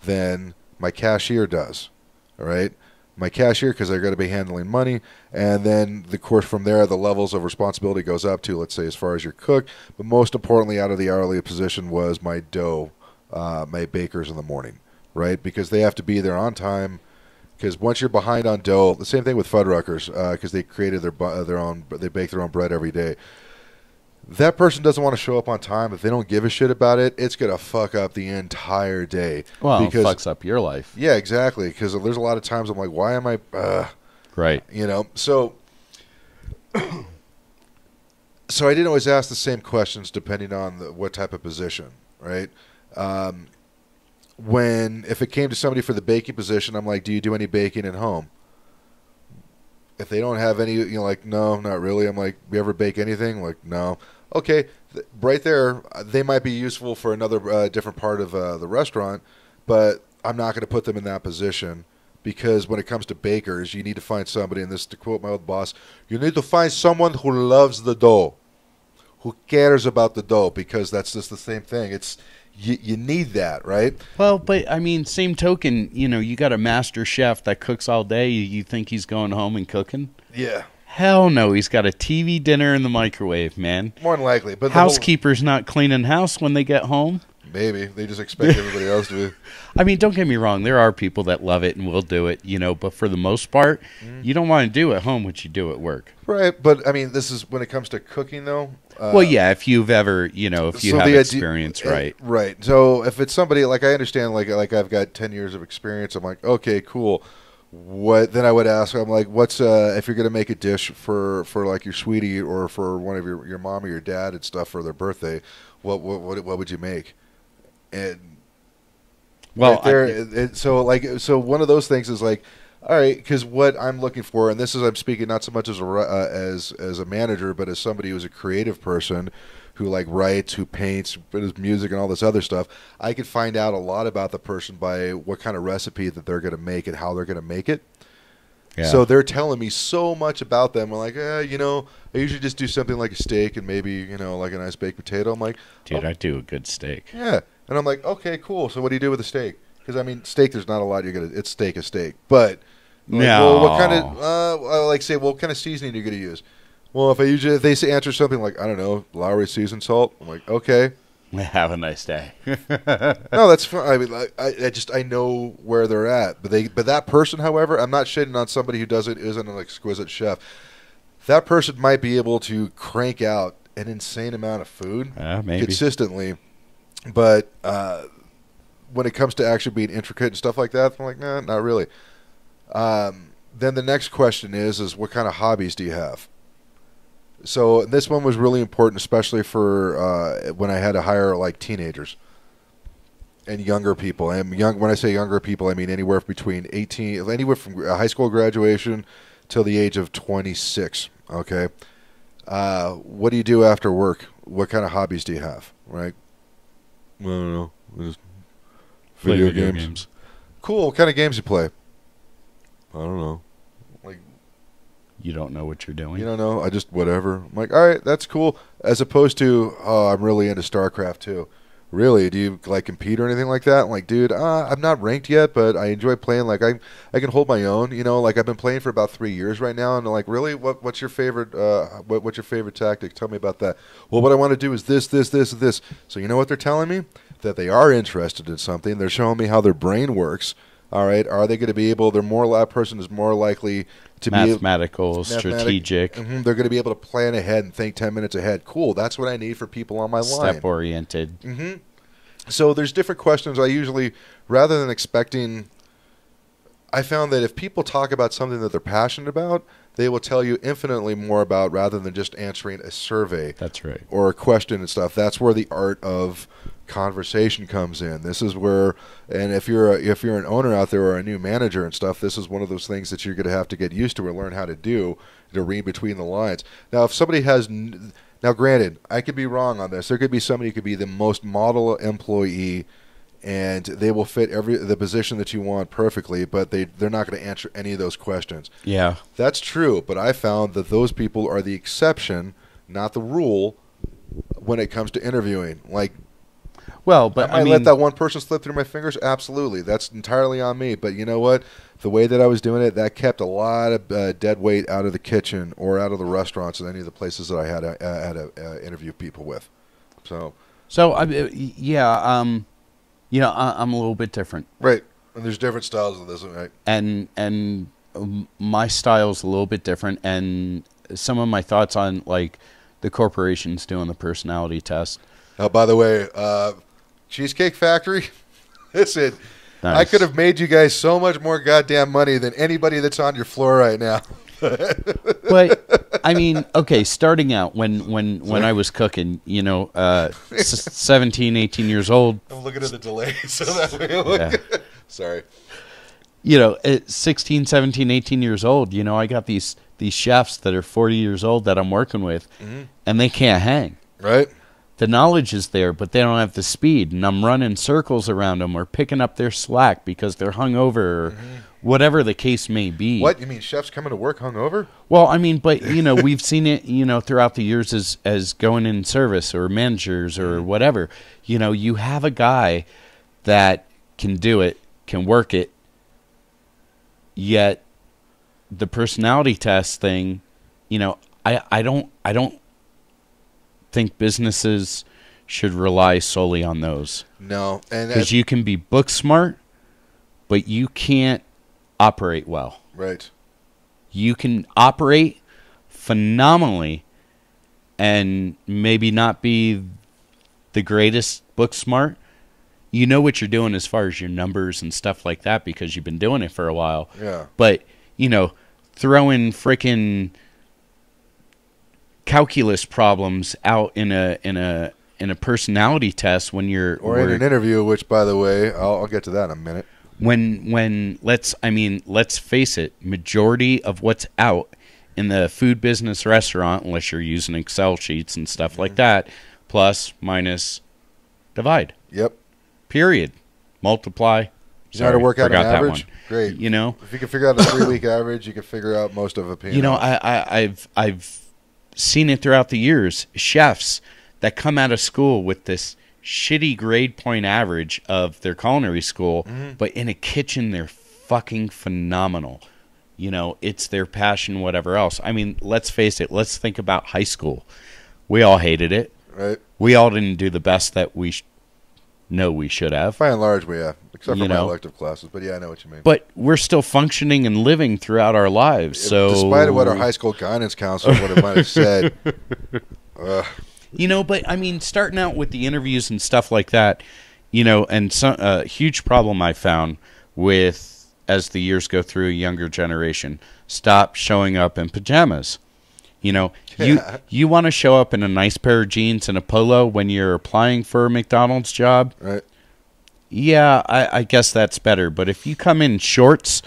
than my cashier does. All right. My cashier, because they're going to be handling money, and then the course from there, the levels of responsibility goes up to, let's say, as far as your cook, but most importantly, out of the hourly position was my dough, my bakers in the morning, right? Because they have to be there on time. Because once you're behind on dough, the same thing with Fuddruckers, because they created their own, they bake their own bread every day. That person doesn't want to show up on time. If they don't give a shit about it, it's going to fuck up the entire day. Well, it fucks up your life. Yeah, exactly. Because there's a lot of times I'm like, why am I... right. You know, so... so I didn't always ask the same questions depending on what type of position, right? If it came to somebody for the baking position, I'm like, do you do any baking at home? If they don't have any, like, no, not really. I'm like, you ever bake anything? Like, no. Okay, right there, they might be useful for another different part of the restaurant, but I'm not going to put them in that position because when it comes to bakers, you need to find somebody, and this is to quote my old boss, you need to find someone who loves the dough, who cares about the dough, because that's just the same thing. It's you need that, right? Well, but I mean, same token, you got a master chef that cooks all day. You think he's going home and cooking? Yeah. Hell no, he's got a TV dinner in the microwave, man. More than likely. But housekeeper's not cleaning house when they get home. Maybe. They just expect everybody else to. I mean, don't get me wrong. There are people that love it and will do it, but for the most part, you don't want to do at home what you do at work. Right, but I mean, this is when it comes to cooking, though. Well, yeah, if you've ever, if you have experience, right. Right. So if it's somebody, like I understand, like I've got 10 years of experience, I'm like, okay, cool. Then I would ask, I'm like, what's if you're going to make a dish for like your sweetie or for one of your mom or your dad and stuff for their birthday, what would you make? And well, right so one of those things is like, all right, because what I'm looking for, and this is I'm speaking not so much as a manager, but as somebody who's a creative person who like writes, who paints, does music, and all this other stuff. I could find out a lot about the person by what kind of recipe that they're going to make and how they're going to make it. Yeah. So they're telling me so much about them. I'm like, I usually just do something like a steak and maybe, like a nice baked potato. I'm like, dude, I do a good steak. Yeah. And I'm like, okay, cool. So what do you do with the steak? Because, I mean, steak, there's not a lot it's steak is steak. But, like, well, what kind of, what kind of seasoning are you going to use? Well, if they say answer something like, I don't know, Lowry seasoned salt, I'm like, okay. Have a nice day. No, that's fine. I mean, I know where they're at. But that person, however, I'm not shitting on somebody who isn't an exquisite chef. That person might be able to crank out an insane amount of food consistently. But when it comes to actually being intricate and stuff like that, I'm like, nah, not really. Then the next question is what kind of hobbies do you have? So this one was really important, especially for when I had to hire like teenagers and younger people. And when I say younger people, I mean anywhere from high school graduation till the age of 26. Okay, what do you do after work? What kind of hobbies do you have? Right? I don't know. Just video games. Cool. What kind of games you play? I don't know. You don't know what you're doing? You don't know? I just whatever. I'm like, all right, that's cool. As opposed to, I'm really into StarCraft too. Really? Do you like compete or anything like that? I'm like, dude, I'm not ranked yet, but I enjoy playing. Like I can hold my own. Like I've been playing for about 3 years right now, and like, really, what's your favorite? What's your favorite tactic? Tell me about that. Well, what I want to do is this, this, this, and this. So you know what they're telling me? That they are interested in something. They're showing me how their brain works. All right, are they going to be able? That person is more likely to mathematical, strategic. Mm-hmm, they're going to be able to plan ahead and think 10 minutes ahead. Cool, that's what I need for people on my line. Step oriented. Mm-hmm. So there's different questions. I usually, rather than expecting, I found that if people talk about something that they're passionate about, they will tell you infinitely more rather than just answering a survey. That's right. Or a question and stuff. That's where the art of conversation comes in. This is where, and if you're an owner out there or a new manager and stuff, this is one of those things that you're going to have to get used to and learn how to do, to read between the lines. Now, if somebody has, now granted, I could be wrong on this. There could be somebody who could be the most model employee, and they will fit the position that you want perfectly, but they're not going to answer any of those questions. Yeah. That's true, but I found that those people are the exception, not the rule, when it comes to interviewing. Like, well, but I mean, let that one person slip through my fingers? Absolutely. That's entirely on me. But you know what? The way that I was doing it, that kept a lot of dead weight out of the kitchen or out of the restaurants and any of the places that I had to interview people with. So yeah, you know, I'm a little bit different. Right. And there's different styles of this, right? And my style's a little bit different. And some of my thoughts on, like, the corporations doing the personality test. Oh, by the way, Cheesecake Factory, listen, nice. I could have made you guys so much more goddamn money than anybody that's on your floor right now. But I mean, okay, starting out when I was cooking, you know, 17, 18 years old. I'm looking at the delay, so that way look. Yeah. Sorry. You know, at 16, 17, 18 years old, you know, I got these chefs that are 40 years old that I'm working with, and they can't hang. Right. The knowledge is there, but they don't have the speed, and I'm running circles around them or picking up their slack because they're hungover or whatever the case may be. What? You mean chefs coming to work hungover? Well, I mean, but, you know, we've seen it, you know, throughout the years as going in service or managers or whatever. You know, you have a guy that can do it, can work it, yet the personality test thing, you know, I don't think businesses should rely solely on those. No, and because you can be book smart, but you can't operate well. Right. You can operate phenomenally and maybe not be the greatest book smart. You know what you're doing as far as your numbers and stuff like that because you've been doing it for a while. Yeah. But, you know, throwing frickin' calculus problems out in a personality test when you're in an interview, which, by the way, I'll get to that in a minute. When let's face it, majority of what's out in the food business restaurant, unless you're using Excel sheets and stuff like that, plus, minus, divide. Yep. Period. Multiply. You know how to work out an average? Great. You know, if you can figure out a 3-week average, you can figure out most of a P&L. You know, I've seen it throughout the years. Chefs that come out of school with this shitty grade point average of their culinary school, but in a kitchen they're fucking phenomenal. You know, it's their passion, whatever else. I mean, let's face it. Let's think about high school. We all hated it. Right. We all didn't do the best that we know we should have. By and large, we have. Except for my elective classes. But, yeah, I know what you mean. But we're still functioning and living throughout our lives. So, despite what our high school guidance counselor would have might have said. You know, but, I mean, starting out with the interviews and stuff like that, you know, and a huge problem I found with, as the years go through, a younger generation, stop showing up in pajamas. You know, you want to show up in a nice pair of jeans and a polo when you're applying for a McDonald's job. Right. Yeah, I guess that's better. But if you come in shorts,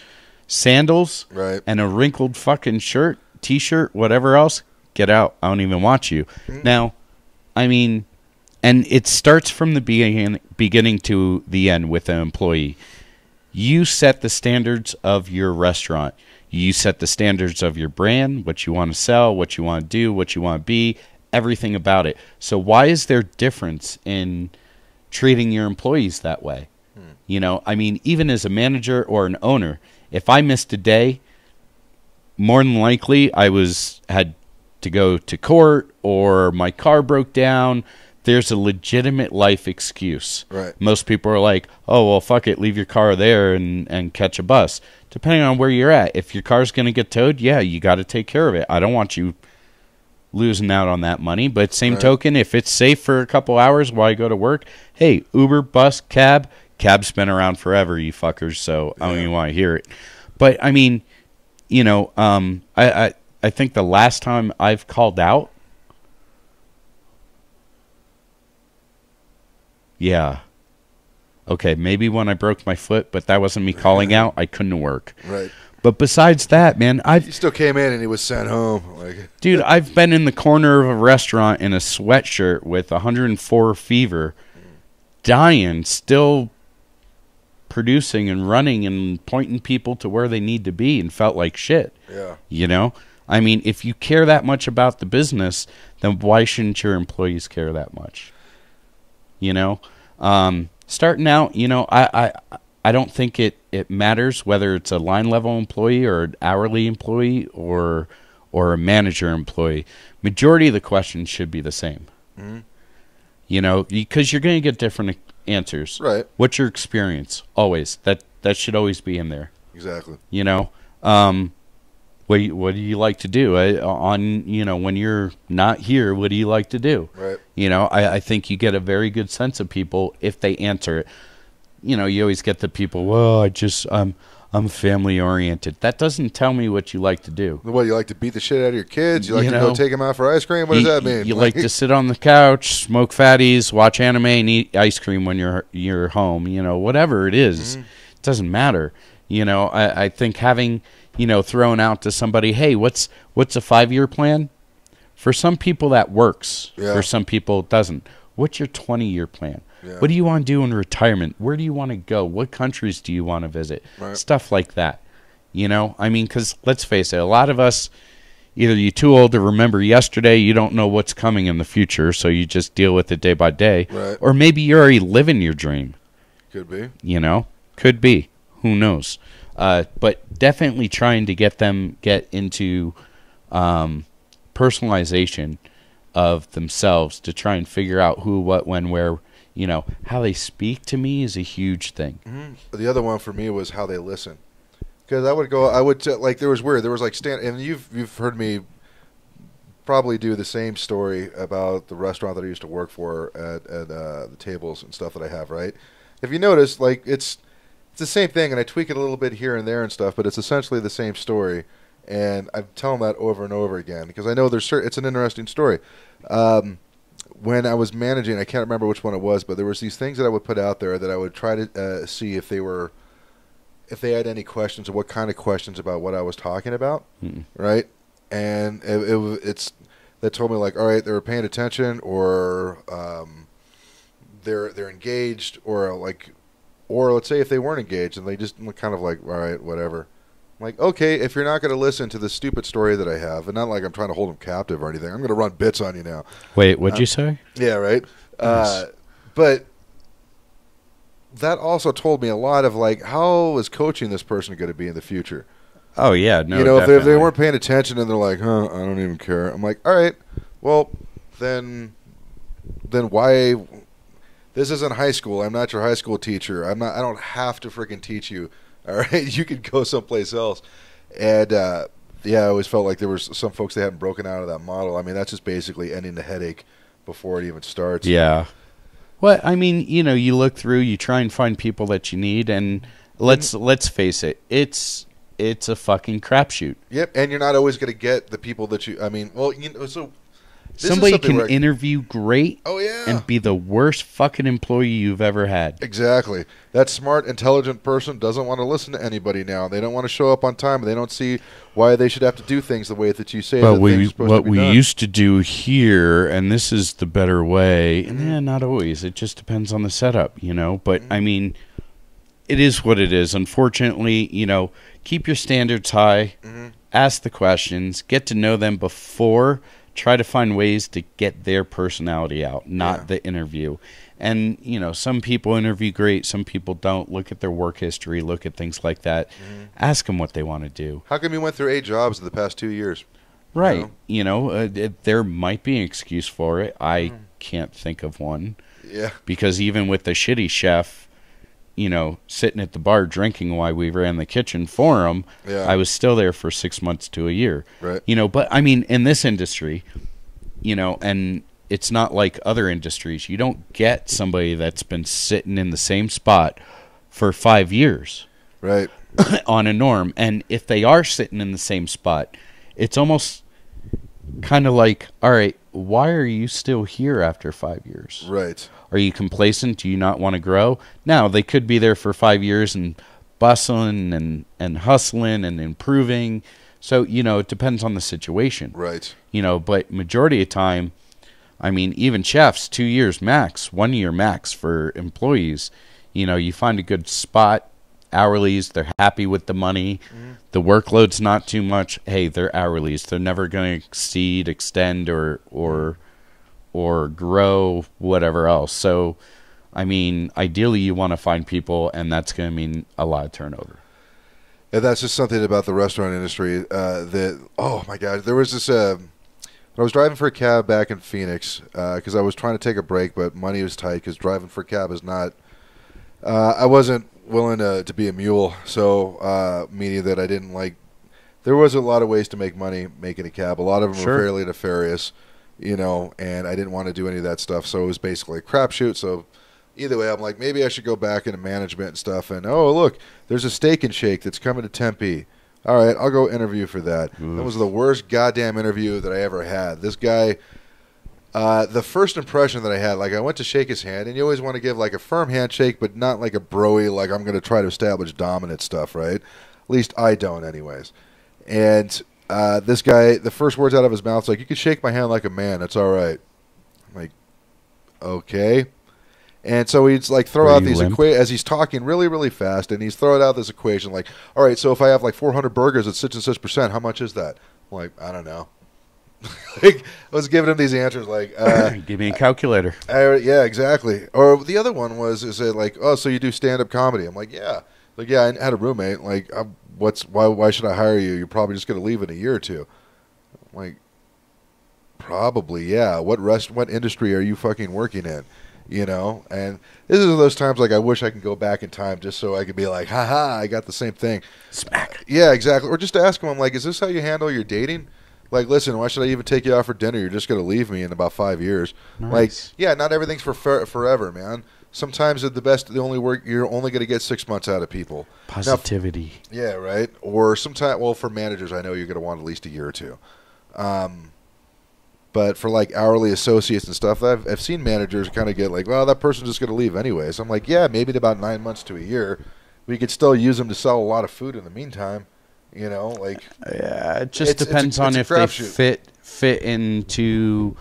sandals, right, and a wrinkled fucking shirt, T-shirt, whatever else, get out. I don't even want you. Now, I mean, and it starts from the beginning to the end with an employee. You set the standards of your restaurant. You set the standards of your brand, what you want to sell, what you want to do, what you want to be, everything about it. So why is there difference in treating your employees that way? You know, I mean, even as a manager or an owner, if I missed a day, more than likely I had to go to court or my car broke down. There's a legitimate life excuse. Right. Most people are like, oh, well, fuck it, leave your car there and catch a bus. Depending on where you're at. If your car's going to get towed, yeah, you got to take care of it. I don't want you losing out on that money. But same token, if it's safe for a couple hours while you go to work, hey, Uber, bus, cab. Cab's been around forever, you fuckers, so I don't even want to hear it. But, I mean, you know, I think the last time I've called out, Yeah. Okay, maybe when I broke my foot, but that wasn't me calling out. I couldn't work. Right. But besides that, man, He still came in and he was sent home. Like, dude, I've been in the corner of a restaurant in a sweatshirt with 104 fever, dying, still producing and running and pointing people to where they need to be, and felt like shit. yeah. You know? I mean, if you care that much about the business, then why shouldn't your employees care that much? You know? Starting out, you know, I don't think it matters whether it's a line level employee or an hourly employee or a manager employee. Majority of the questions should be the same. Mm-hmm. You know, because you're going to get different answers. Right. What's your experience? Always. That should always be in there. Exactly. You know, what do you like to do you know, when you're not here? What do you like to do? Right. You know, I think you get a very good sense of people if they answer it. You know, you always get the people, well, I'm family oriented. That doesn't tell me what you like to do. What, you like to beat the shit out of your kids? You like You to know, go take them out for ice cream? What does that mean? You like to sit on the couch, smoke fatties, watch anime, and eat ice cream when you're home. You know, whatever it is, it doesn't matter. You know, I think having, you know, thrown out to somebody, hey, what's a 5-year plan? For some people that works. Yeah. For some people it doesn't. What's your 20-year plan? Yeah. What do you want to do in retirement? Where do you want to go? What countries do you want to visit? Right. Stuff like that. You know, I mean, because let's face it, a lot of us, either you're too old to remember yesterday, you don't know what's coming in the future, so you just deal with it day by day. Right. Or maybe you're already living your dream. Could be. You know, could be. Who knows? But definitely trying to get into personalization of themselves to try and figure out who, what, when, where. You know, how they speak to me is a huge thing. Mm-hmm. The other one for me was how they listen. Because like, there was like, and you've heard me probably do the same story about the restaurant that I used to work for at the tables and stuff that I have, right? If you notice, like, it's the same thing, and I tweak it a little bit here and there and stuff, but it's essentially the same story. And I tell them that over and over again because I know it's an interesting story. When I was managing, I can't remember which one it was, but there was these things that I would put out there that I would try to see if they had any questions or what kind of questions about what I was talking about, right? And that told me, like, all right, they were paying attention, or they're engaged, or let's say if they weren't engaged and they just kind of like, all right, whatever. I'm like, okay, if you're not going to listen to the stupid story that I have, and not like I'm trying to hold them captive or anything, I'm going to run bits on you now. Wait, what'd you say? Yeah, right. Nice. But that also told me a lot of, like, how is coaching this person going to be in the future? Oh yeah, no. You know, if they definitely. weren't paying attention and they're like, I don't even care. I'm like, all right, well, then why? This isn't high school. I'm not your high school teacher. I don't have to freaking teach you. All right, you could go someplace else. And I always felt like there was some folks that hadn't broken out of that model. I mean, that's just basically ending the headache before it even starts. Yeah. Well, I mean, you know, you look through, you try and find people that you need, and let's face it, it's a fucking crapshoot. Yep, and you're not always going to get the people that you. I mean, well, you know, so. Somebody can interview great and be the worst fucking employee you've ever had. Exactly. That smart, intelligent person doesn't want to listen to anybody now. They don't want to show up on time. They don't see why they should have to do things the way that you say. But what we used to do here, and this is the better way, and not always. It just depends on the setup, you know. But, I mean, it is what it is. Unfortunately, you know, keep your standards high, ask the questions, get to know them before. Try to find ways to get their personality out, not the interview. And, you know, some people interview great, some people don't. Look at their work history, look at things like that. Ask them what they want to do. How come you went through 8 jobs in the past 2 years? Right. You know, there might be an excuse for it. I can't think of one. Yeah. Because even with the shitty chef, you know, sitting at the bar drinking while we ran the kitchen for him, I was still there for 6 months to a year. Right. You know, but I mean, in this industry, you know, and it's not like other industries. You don't get somebody that's been sitting in the same spot for 5 years. Right. On a norm. And if they are sitting in the same spot, it's almost kind of like, all right, why are you still here after 5 years? Right. Are you complacent? Do you not want to grow? Now, they could be there for 5 years and bustling and hustling and improving. So, it depends on the situation. Right. But majority of time, I mean, even chefs, 2 years max, 1 year max for employees. You find a good spot. Hourlies, they're happy with the money. The workload's not too much. Hey, they're hourlies. They're never going to exceed, extend, or grow, whatever else. So, I mean, ideally you want to find people, and that's going to mean a lot of turnover. And that's just something about the restaurant industry that, oh my God, there was this, I was driving for a cab back in Phoenix because I was trying to take a break, but money was tight because driving for a cab is not, I wasn't willing to be a mule, so meaning that I didn't like, there was a lot of ways to make money making a cab. A lot of them were fairly nefarious, and I didn't want to do any of that stuff, so it was basically a crapshoot. So either way, I'm like, maybe I should go back into management and stuff, and oh, look, there's a Steak and Shake that's coming to Tempe. All right, I'll go interview for that. Oof. That was the worst goddamn interview that I ever had. This guy, the first impression that I had, like I went to shake his hand, and you always want to give like a firm handshake, but not like a broy, like I'm going to try to establish dominant stuff, right? At least I don't anyways. And this guy, the first words out of his mouth is like, you can shake my hand like a man, that's all right. I'm like, okay. And so he's like throw out these equations as he's talking really, really fast, and he's throwing out this equation like, all right, so if I have like 400 burgers at such and such %, how much is that? I'm like, I don't know. Like, I was giving him these answers like, give me a calculator. Yeah, exactly. Or the other one is it like, oh, so you do stand-up comedy? I'm like, yeah. Like, yeah, I had a roommate. Like, why should I hire you? You're probably just going to leave in a year or two. I'm like, probably, yeah. What industry are you fucking working in? And this is those times like I wish I could go back in time just so I could be like, haha, I got the same thing. Smack. Yeah, exactly. Or just ask him, I'm like, is this how you handle your dating? Like, listen, why should I even take you out for dinner? You're just going to leave me in about 5 years. Nice. Like, yeah, not everything's for forever, man. Sometimes the only work, you're only going to get 6 months out of people. Positivity. Now, yeah, right. Or sometimes, well, for managers, I know you're going to want at least a year or two. But for like hourly associates and stuff, I've seen managers kind of get like, well, that person's just going to leave anyways. I'm like, yeah, maybe in about 9 months to a year, we could still use them to sell a lot of food in the meantime. Like yeah, it just depends on if they fit into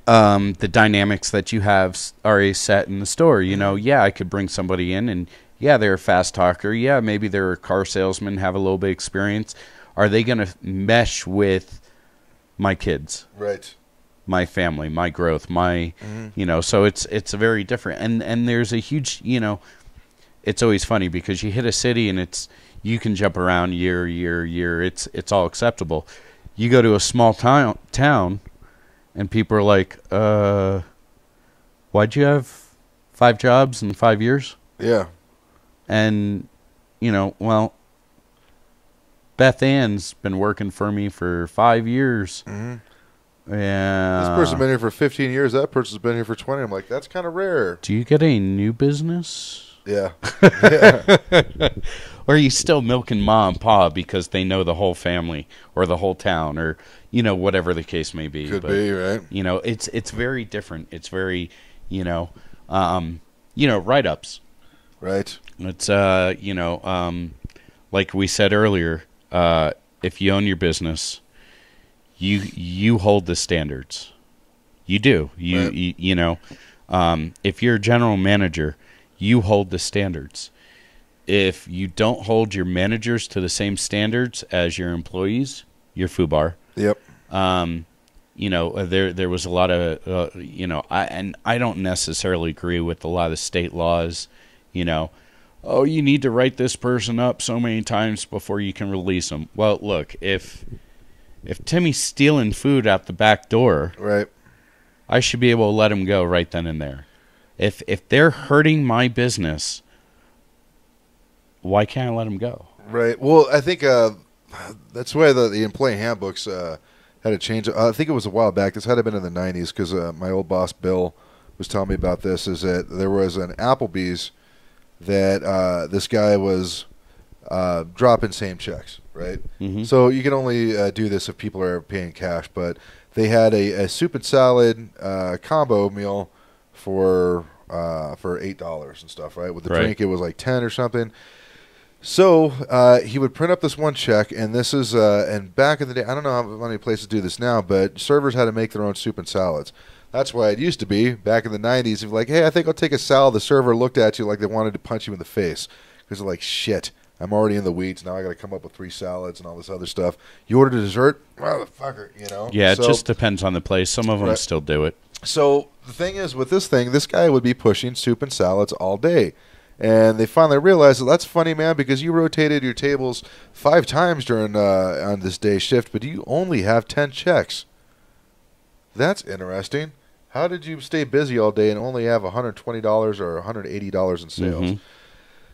the dynamics that you have already set in the store. Yeah, I could bring somebody in, and yeah, they're a fast talker. Yeah, maybe they're a car salesman, have a little bit of experience. Are they going to mesh with my kids, right? My family, my growth, my, so it's very different. And there's a huge, it's always funny because you hit a city and you can jump around year. It's all acceptable. You go to a small town and people are like, why'd you have 5 jobs in 5 years? Yeah. And, well, Beth Ann's been working for me for 5 years. Mm-hmm. Yeah. This person's been here for 15 years. That person's been here for 20. I'm like, that's kind of rare. Do you get a new business? Yeah. Yeah. Or are you still milking mom and pa because they know the whole family or the whole town or, whatever the case may be. Could be, right? It's very different. It's very, write-ups. Right. It's, like we said earlier, if you own your business, you hold the standards. You do. If you're a general manager, you hold the standards. If you don't hold your managers to the same standards as your employees, you're FUBAR. Yep. There was a lot of, I don't necessarily agree with a lot of state laws, oh, you need to write this person up so many times before you can release them. Well, look, if Timmy's stealing food out the back door, right, I should be able to let him go right then and there. If they're hurting my business, why can't I let him go? Right. Well, I think that's why the employee handbooks had to change. I think it was a while back. This had to have been in the 90s because my old boss, Bill, was telling me about this, is that there was an Applebee's that this guy was dropping same checks, right? Mm-hmm. So you can only do this if people are paying cash, but they had a soup and salad combo meal for $8 and stuff, right? With the Right. drink, it was like 10 or something. So he would print up this one check, and this is and back in the day, I don't know how many places do this now, but servers had to make their own soup and salads. That's why it used to be back in the 90s. If like, hey, I think I'll take a salad. The server looked at you like they wanted to punch you in the face because they're like, shit, I'm already in the weeds. Now I got to come up with 3 salads and all this other stuff. You ordered a dessert, motherfucker, you know. Yeah, so, it just depends on the place. Some of them Right. still do it. So the thing is, with this thing, this guy would be pushing soup and salads all day. And they finally realized that's funny, man, because you rotated your tables 5 times during on this day shift, but you only have 10 checks. That's interesting. How did you stay busy all day and only have $120 or $180 in sales? Mm-hmm.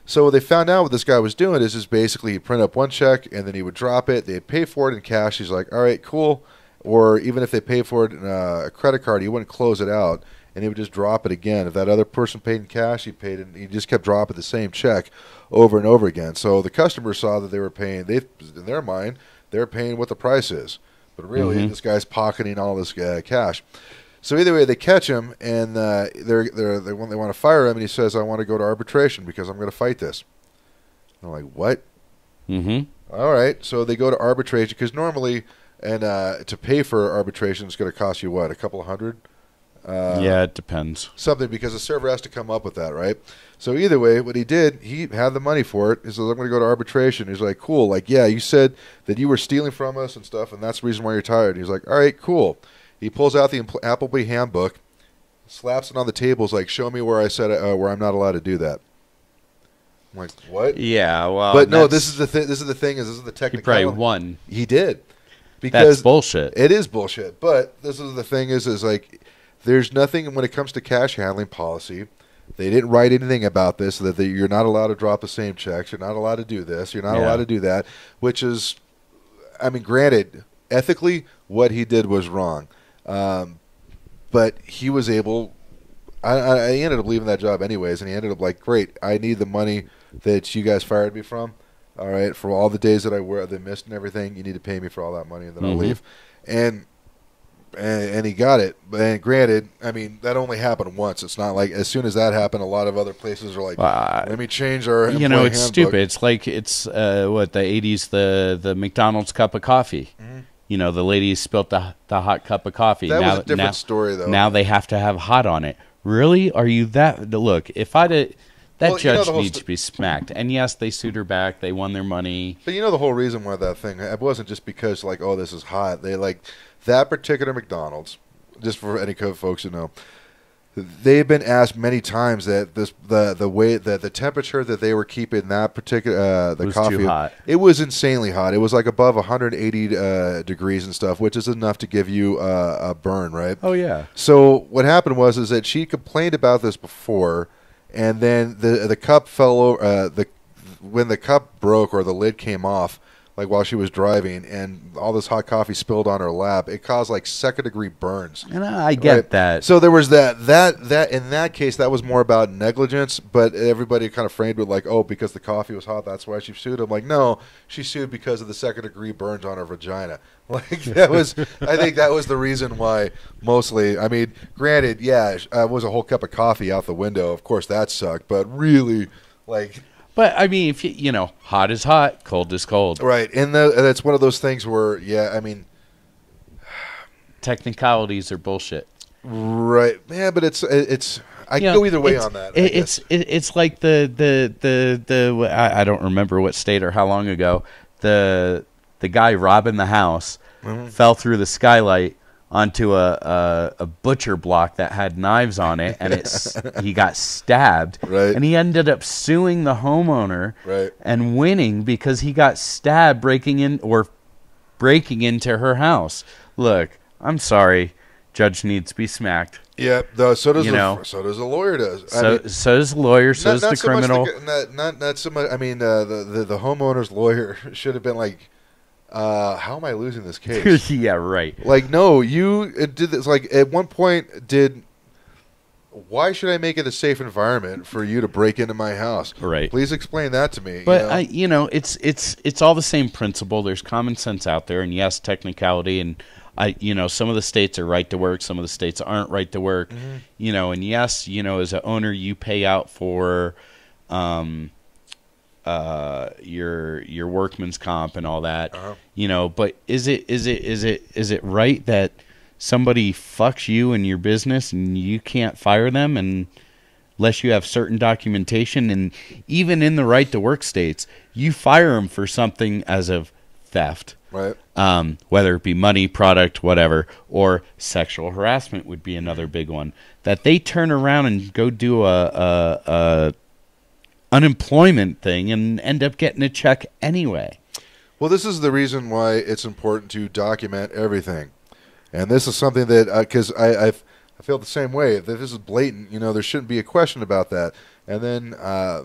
So they found out what this guy was doing is just basically he'd print up one check and then he would drop it. They'd pay for it in cash. He's like, all right, cool. Or even if they paid for it in a credit card, he wouldn't close it out. And he would just drop it again. If that other person paid in cash, he paid it. He just kept dropping the same check over and over again. So the customer saw that they were paying. In their mind, they're paying what the price is, but really, this guy's pocketing all this cash. So either way, they catch him, and they want to fire him, and he says, "I want to go to arbitration because I'm going to fight this." And I'm like, "What?" Mm-hmm. All right. So they go to arbitration because normally, and to pay for arbitration is going to cost you what, a couple of $100. Yeah, it depends. Something because the server has to come up with that, right? So either way, what he did, he had the money for it. He says, I'm going to go to arbitration. He's like, cool. Like, yeah, you said that you were stealing from us and stuff, and that's the reason why you're tired. He's like, all right, cool. He pulls out the Applebee handbook, slaps it on the table, is like, show me where I said where I'm not allowed to do that. I'm like, what? Yeah, well, but no, this is the thing. This is the he technical. probably won. He did. That's bullshit. It is bullshit. But this is the thing is like, there's nothing when it comes to cash handling policy. They didn't write anything about this, that you're not allowed to drop the same checks. You're not allowed to do this. You're not allowed to do that, which is, I mean, granted, ethically, what he did was wrong. But he was able, I ended up leaving that job anyways, and he ended up like, great, I need the money that you guys fired me from. All right, for all the days that they missed and everything, you need to pay me for all that money, and then I'll leave. And he got it. And granted, I mean, that only happened once. It's not like as soon as that happened, a lot of other places are like, let me change our employee handbook. It's stupid. It's like it's what the 80s, the McDonald's cup of coffee. Mm-hmm. You know, the lady spilt the hot cup of coffee. That was a different story, though. Now they have to have hot on it. Really? Are you that? Look, if that judge needs to be smacked. And yes, they sued her back. They won their money. But you know the whole reason why that thing, it wasn't just because like, oh, this is hot. They like that particular McDonald's, just for any code folks who know, they've been asked many times that the way that the temperature that they were keeping that particular the coffee, too hot. It was insanely hot. It was like above 180 degrees and stuff, which is enough to give you a burn, right? Oh yeah. So what happened was that she complained about this before, and then the cup fell over. When the cup broke or the lid came off, like while she was driving, and all this hot coffee spilled on her lap, it caused like second-degree burns. And I get that. So there was that in that case, that was more about negligence, but everybody kind of framed it like, oh, because the coffee was hot, that's why she sued. I'm like, no, she sued because of the second-degree burns on her vagina. Like that was, I think that was the reason why mostly. I mean, granted, yeah, it was a whole cup of coffee out the window. Of course, that sucked, but really, like. But, I mean, if you know, hot is hot, cold is cold. Right, and that's one of those things where, yeah, I mean. Technicalities are bullshit. Right, yeah, but it's I can go either way on that. It's like the I don't remember what state or how long ago, the guy robbing the house fell through the skylight onto a butcher block that had knives on it, and he got stabbed, right. And he ended up suing the homeowner, right. And winning because he got stabbed breaking into her house. Look, I'm sorry, judge needs to be smacked. Yeah, so does a lawyer does. So does the lawyer. So does the criminal. Not so much. I mean, the homeowner's lawyer should have been like, how am I losing this case? Yeah, right. Like, no, you did this. Like, at one point, why should I make it a safe environment for you to break into my house? Right. Please explain that to me. But it's all the same principle. There's common sense out there, and yes, technicality, and Some of the states are right to work, some of the states aren't right to work. And yes, as an owner, you pay out for your workman's comp and all that. But is it right that somebody fucks you in your business and you can't fire them unless you have certain documentation? And even in the right to work states, you fire them for something as of theft, right? Whether it be money, product, whatever, or sexual harassment would be another big one. That they turn around and go do a unemployment thing and end up getting a check anyway. Well, this is the reason why it's important to document everything. And this is something that, because I feel the same way. If this is blatant, there shouldn't be a question about that. And then I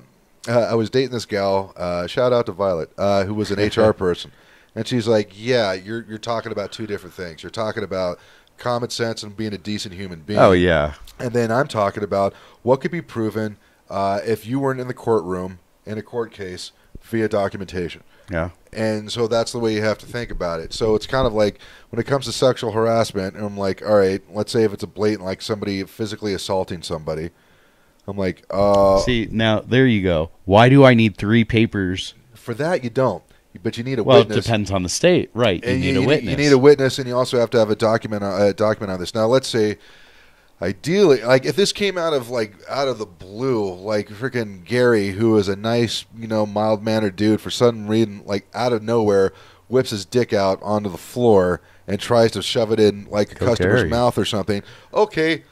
was dating this gal, shout out to Violet, who was an HR person. And she's like, yeah, you're talking about two different things. You're talking about common sense and being a decent human being. Oh, yeah. And then I'm talking about what could be proven if you weren't in the courtroom in a court case via documentation. Yeah. And so that's the way you have to think about it. So it's kind of like when it comes to sexual harassment, and I'm like, all right, let's say if it's a blatant, like somebody physically assaulting somebody, I'm like, see, now there you go. Why do I need 3 papers? For that, you don't. But you need a witness. Well, it depends on the state, right? You need a witness. You need a witness, and you also have to have a document on this. Now, let's say, ideally, like if this came out of the blue, like freaking Gary, who is a nice, mild mannered dude, for some reason, like out of nowhere, whips his dick out onto the floor and tries to shove it in like a customer's mouth or something. Okay.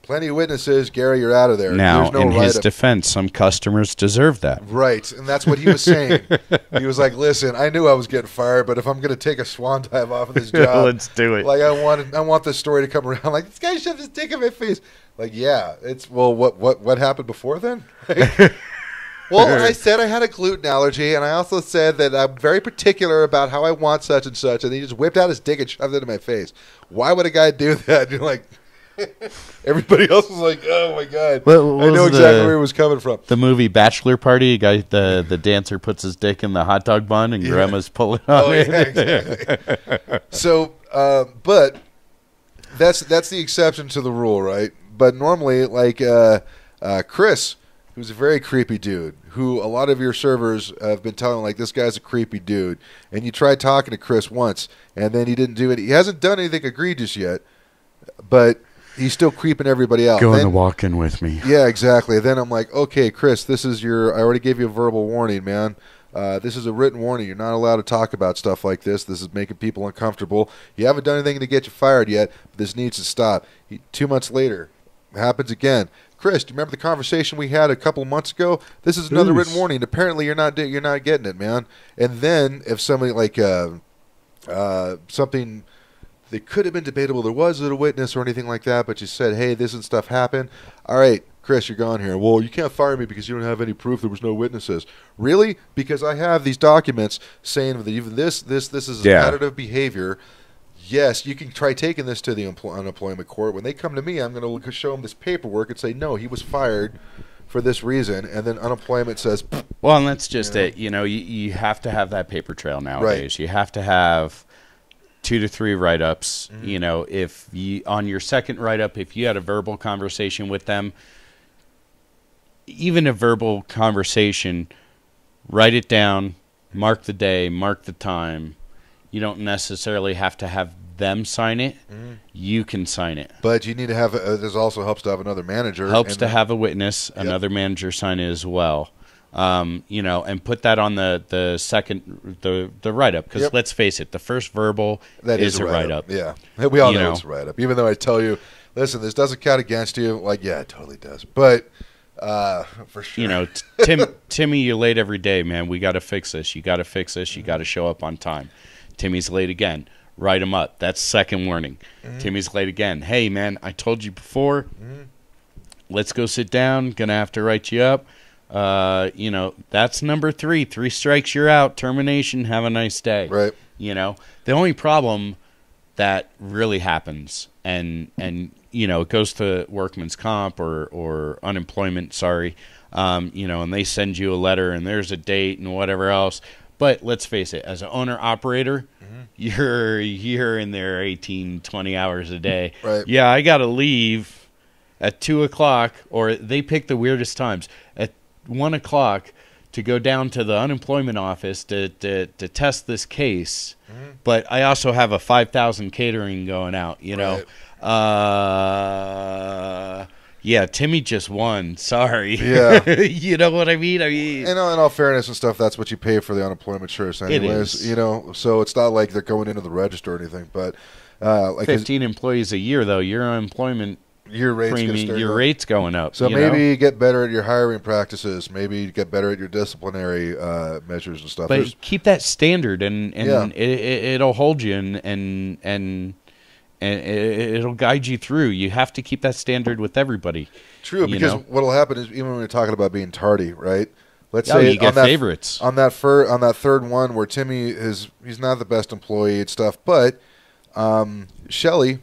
Plenty of witnesses. Gary, you're out of there. Now, in his defense, some customers deserve that. Right, and that's what he was saying. He was like, listen, I knew I was getting fired, but if I'm going to take a swan dive off of this job, let's do it. Like, I want this story to come around. Like, this guy shoved his dick in my face. Like, yeah, what happened before then? Well, I said I had a gluten allergy, and I also said that I'm very particular about how I want such and such, and he just whipped out his dick and shoved it in my face. Why would a guy do that? And you're like... Everybody else was like, "Oh my god!" I know exactly where it was coming from. The movie Bachelor Party, the dancer puts his dick in the hot dog bun, and grandma's pulling on it. Yeah, exactly. So, but that's the exception to the rule, right? But normally, like Chris, who's a very creepy dude, who a lot of your servers have been telling, like, this guy's a creepy dude, and you tried talking to Chris once, and then he didn't do it. He hasn't done anything egregious yet, but he's still creeping everybody out. Go on the walk-in with me. Yeah, exactly. Then I'm like, okay, Chris, I already gave you a verbal warning, man. This is a written warning. You're not allowed to talk about stuff like this. This is making people uncomfortable. You haven't done anything to get you fired yet, but this needs to stop. 2 months later, it happens again. Chris, do you remember the conversation we had a couple months ago? This is another written warning. Apparently, you're not getting it, man. And then if somebody like something... They could have been debatable. There wasn't a witness or anything like that, but you said, hey, this and stuff happened. All right, Chris, you're gone here. Well, you can't fire me because you don't have any proof there was no witnesses. Really? Because I have these documents saying that even this is repetitive behavior. Yes, you can try taking this to the unemployment court. When they come to me, I'm going to show them this paperwork and say, no, he was fired for this reason, and then unemployment says... Well, and that's just it. You have to have that paper trail nowadays. Right. You have to have... 2 to 3 write-ups. If you on your second write-up, if you had a verbal conversation with them, even a verbal conversation, write it down, mark the day, mark the time. You don't necessarily have to have them sign it. You can sign it. But you need to have, this also helps to have another manager. Helps to have a witness, another manager sign it as well. And put that on the second the write up, because let's face it, the first verbal is a write up. Yeah, we all know it's a write up. Even though I tell you, listen, this doesn't count against you. Like, yeah, it totally does. But for sure, Timmy, you're late every day, man. We got to fix this. You got to fix this. You got to show up on time. Timmy's late again. Write him up. That's second warning. Timmy's late again. Hey, man, I told you before. Let's go sit down. Gonna have to write you up. That's number 3. 3 strikes, you're out. Termination. Have a nice day. Right. The only problem that really happens, and it goes to workman's comp or unemployment. Sorry, and they send you a letter and there's a date and whatever else. But let's face it, as an owner operator, you're in there 18, 20 hours a day. Right. Yeah, I got to leave at 2 o'clock, or they pick the weirdest times, at 1 o'clock to go down to the unemployment office to test this case. But I also have a 5,000 catering going out, you know. Yeah, Timmy just won. Sorry. Yeah. You know what I mean? I mean, in all fairness and stuff, that's what you pay for the unemployment insurance anyways. is. You know, so it's not like they're going into the register or anything. But like 15 employees a year, though, your unemployment your rate's going up. So maybe get better at your hiring practices. Maybe get better at your disciplinary measures and stuff. But keep that standard, and it'll hold you, and it'll guide you through. You have to keep that standard with everybody. True, because what'll happen is, even when you're talking about being tardy, right? Let's say you get favorites on that third one where Timmy he's not the best employee and stuff, but Shelly,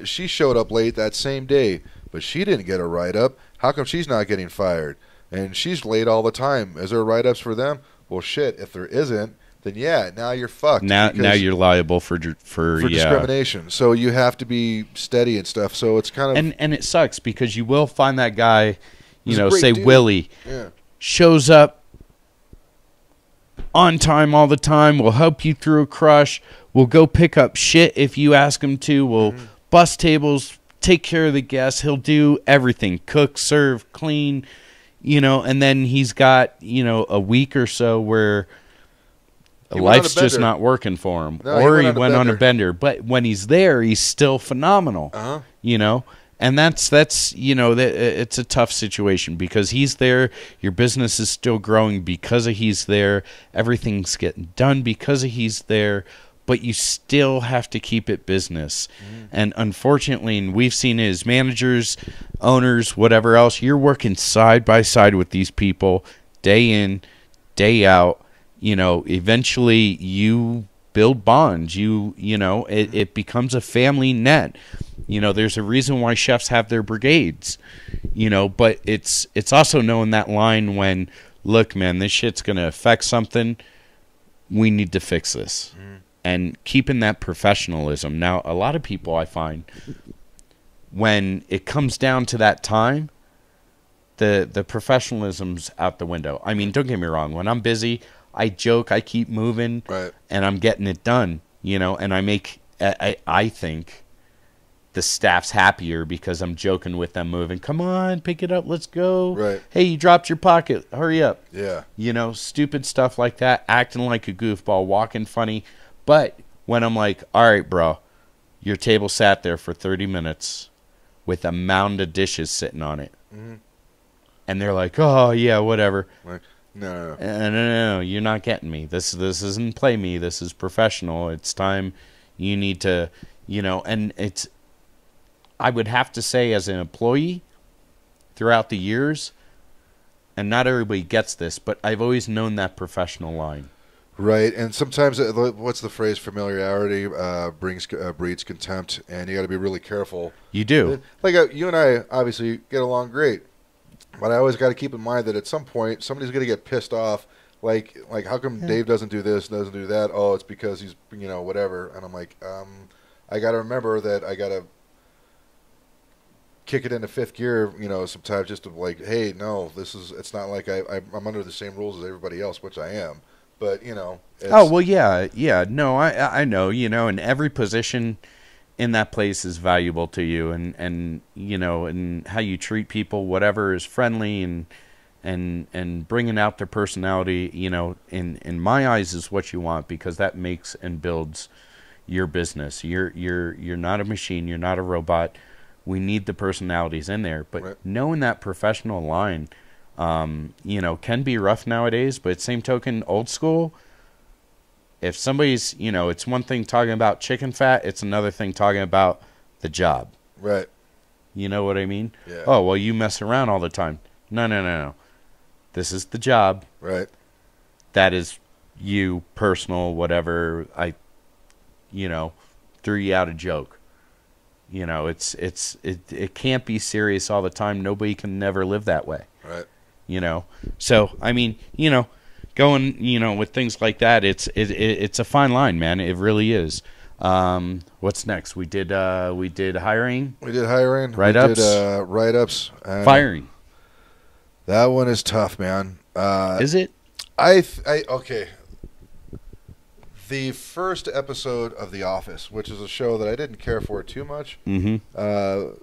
she showed up late that same day, but she didn't get a write-up. How come she's not getting fired? And she's late all the time. Is there write-ups for them? Well, shit, if there isn't, then yeah, now you're fucked. Now you're liable for discrimination. So you have to be steady and stuff. So it's kind of and it sucks because you will find that guy, say dude. Willie, shows up on time all the time. Will help you through a crush. Will go pick up shit if you ask him to. Will bus tables, take care of the guests. He'll do everything: cook, serve, clean. And then he's got a week or so where life's just not working for him, or he went on a bender. But when he's there, he's still phenomenal. And that's it's a tough situation because he's there. Your business is still growing because he's there. Everything's getting done because he's there. But you still have to keep it business. And unfortunately, and we've seen it as managers, owners, whatever else, you're working side by side with these people day in, day out. Eventually you build bonds. It becomes a family net. There's a reason why chefs have their brigades. But it's also knowing that line when, look, man, this shit's going to affect something. We need to fix this. And keeping that professionalism. Now, a lot of people I find, when it comes down to that time, the professionalism's out the window. I mean, don't get me wrong. When I'm busy, I joke, I keep moving, and I'm getting it done, and I think the staff's happier because I'm joking with them moving. Come on, pick it up, let's go. Right. Hey, you dropped your pocket, hurry up. Yeah. Stupid stuff like that, acting like a goofball, walking funny. But when I'm like, all right, bro, your table sat there for 30 minutes with a mound of dishes sitting on it. And they're like, oh, yeah, whatever. No, you're not getting me. This isn't play me. This is professional. It's time you need to, and it's, I would have to say as an employee throughout the years, and not everybody gets this, but I've always known that professional line. Right, and sometimes, what's the phrase, familiarity breeds contempt, and you got to be really careful. You do. Like, you and I obviously get along great, but I always got to keep in mind that at some point, somebody's going to get pissed off, like how come Dave doesn't do this, doesn't do that? Oh, it's because he's, whatever. And I'm like, I got to remember that I got to kick it into fifth gear, sometimes just to like, hey, no, it's not like I'm under the same rules as everybody else, which I am. But, oh, well, yeah. No, I know, and every position in that place is valuable to you, and and how you treat people, whatever is friendly and bringing out their personality, in my eyes is what you want, because that makes and builds your business. You're not a machine. You're not a robot. We need the personalities in there. But knowing that professional line, can be rough nowadays, but same token, old school, if somebody's, it's one thing talking about chicken fat, it's another thing talking about the job. Right. You know what I mean? Yeah. Oh, well, you mess around all the time. No. This is the job. Right. That is you, personal, whatever. I, threw you out a joke. It can't be serious all the time. Nobody can never live that way. Right. So, I mean, going, with things like that, it's a fine line, man. It really is. What's next? We did hiring. We did hiring. Write-ups. We did write-ups. Firing. That one is tough, man. Is it? Okay. The first episode of The Office, which is a show that I didn't care for too much. Mm-hmm.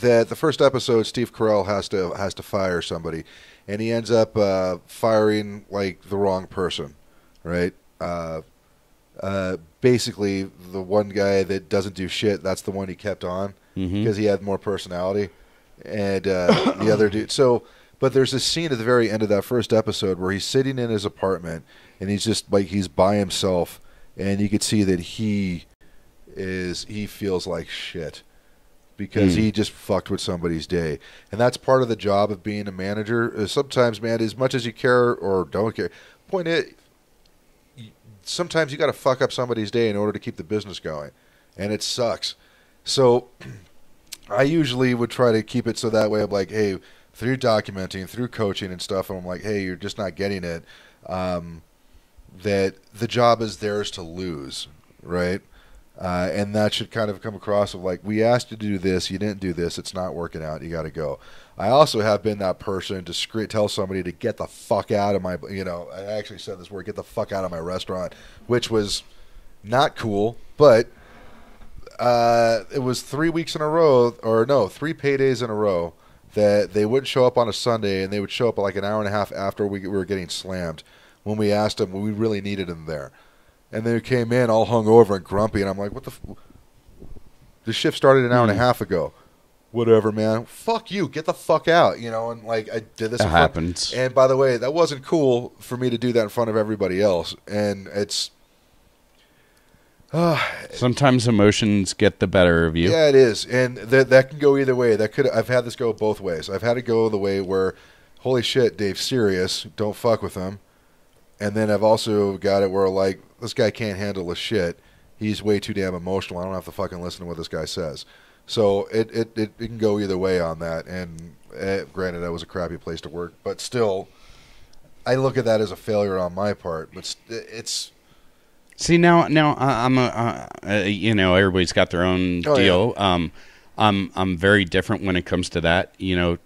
That the first episode, Steve Carell has to fire somebody, and he ends up firing like the wrong person, right? Basically, the one guy that doesn't do shit, that's the one he kept on because he had more personality, and the other dude. So, but there's a scene at the very end of that first episode where he's sitting in his apartment and he's just like he's by himself, and you could see that he feels like shit. Because he just fucked with somebody's day. And that's part of the job of being a manager. Sometimes, man, as much as you care or don't care, point is, sometimes you got to fuck up somebody's day in order to keep the business going. And it sucks. So I usually would try to keep it so that way I'm like, hey, through documenting, through coaching and stuff, I'm like, hey, you're just not getting it. That the job is theirs to lose, right? And that should kind of come across of like, we asked you to do this, you didn't do this, it's not working out, you got to go. I also have been that person to tell somebody to get the fuck out of my, I actually said this word, get the fuck out of my restaurant, which was not cool, but it was 3 weeks in a row, or no, 3 paydays in a row that they wouldn't show up on a Sunday, and they would show up like an hour and a half after we were getting slammed when we asked them, we really needed them there. And they came in all hungover and grumpy, and I'm like, what the shift started an hour and a half ago. Whatever, man. Fuck you. Get the fuck out, and like I did this. That happens. And by the way, that wasn't cool for me to do that in front of everybody else. And it's... sometimes emotions get the better of you. Yeah, it is. And that can go either way. I've had this go both ways. I've had it go the way where, holy shit, Dave's serious. Don't fuck with him. And then I've also got it where, like, this guy can't handle his shit. He's way too damn emotional. I don't have to fucking listen to what this guy says. So it can go either way on that. And granted, that was a crappy place to work. But still, I look at that as a failure on my part. But it's... See, now I'm everybody's got their own deal. Yeah. I'm very different when it comes to that.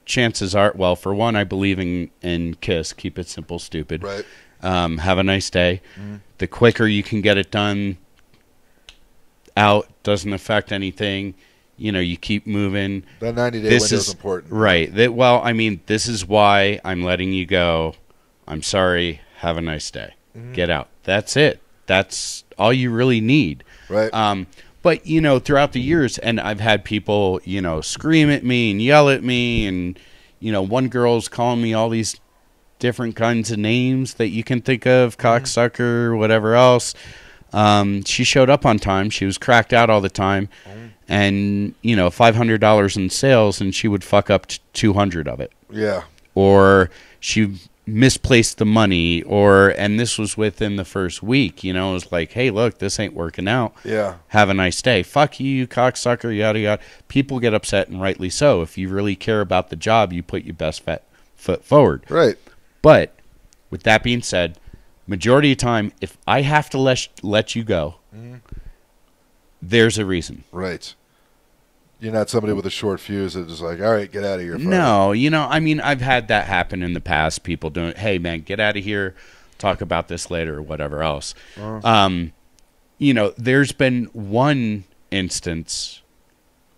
Chances are, well, for one, I believe in KISS, keep it simple, stupid. Right. Have a nice day. The quicker you can get it done out, doesn't affect anything. You keep moving. That 90-day window is important. Right. This is why I'm letting you go. I'm sorry. Have a nice day. Get out. That's it. That's all you really need. Right. But, throughout the years, and I've had people, scream at me and yell at me, and, one girl's calling me all these different kinds of names that you can think of, cocksucker, whatever else. She showed up on time. She was cracked out all the time. And, $500 in sales, and she would fuck up 200 of it. Yeah. Or she misplaced the money, and this was within the first week. It was like, hey, look, this ain't working out. Yeah. Have a nice day. Fuck you, cocksucker, yada, yada. People get upset, and rightly so. If you really care about the job, you put your best foot forward. Right. But with that being said, majority of the time, if I have to let you go, there's a reason. Right. You're not somebody with a short fuse that's just like, all right, get out of here. No, I've had that happen in the past. People doing, hey, man, get out of here. Talk about this later or whatever else. There's been one instance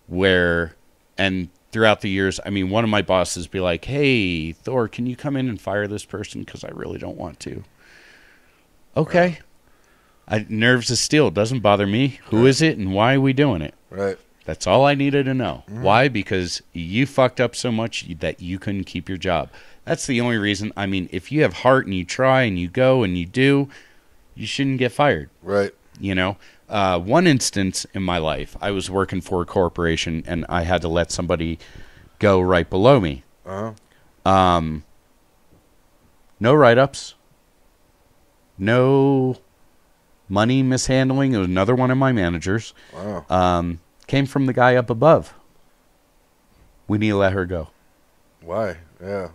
where, and throughout the years, one of my bosses be like, hey, Thor, can you come in and fire this person? Because I really don't want to. Okay. Nerves of steel. Doesn't bother me. Who is it and why are we doing it? Right. That's all I needed to know. Why? Because you fucked up so much that you couldn't keep your job. That's the only reason. If you have heart and you try and you go and you do, you shouldn't get fired. Right. One instance in my life, I was working for a corporation and I had to let somebody go right below me. No write-ups. No money mishandling. It was another one of my managers. Wow. Came from the guy up above. We need to let her go. Why? Yeah.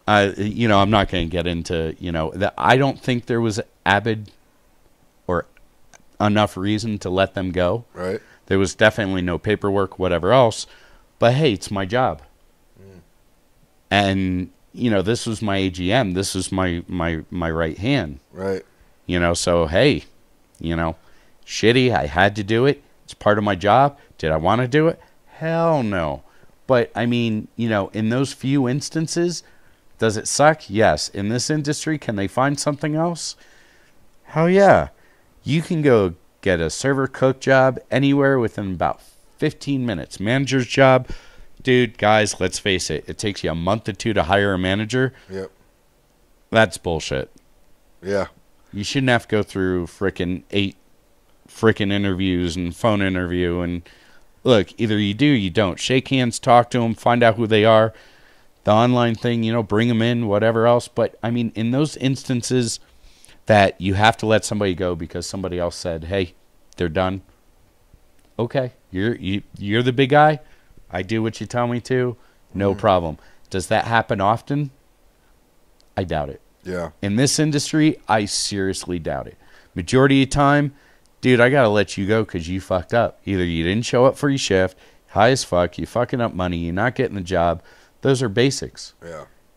I'm not going to get into, that. I don't think there was avid or enough reason to let them go. Right. There was definitely no paperwork, whatever else. But hey, it's my job. And, this was my AGM. This was my right hand. Right. So, hey, shitty. I had to do it. It's part of my job. Did I want to do it? Hell no. But, I mean, in those few instances, does it suck? Yes. In this industry, can they find something else? Hell yeah. You can go get a server cook job anywhere within about 15 minutes. Manager's job, dude, guys, let's face it. It takes you a month or two to hire a manager. Yep. That's bullshit. Yeah. You shouldn't have to go through frickin' 8 frickin' interviews and phone interview. And look, either you do, you don't. Shake hands, talk to them, find out who they are. The online thing, bring them in, whatever else. But, I mean, in those instances that you have to let somebody go because somebody else said, hey, they're done. Okay, you're the big guy. I do what you tell me to. No problem. Does that happen often? I doubt it. Yeah. In this industry, I seriously doubt it. Majority of the time, dude, I got to let you go because you fucked up. Either you didn't show up for your shift, high as fuck, you fucking up money, you're not getting the job. Those are basics.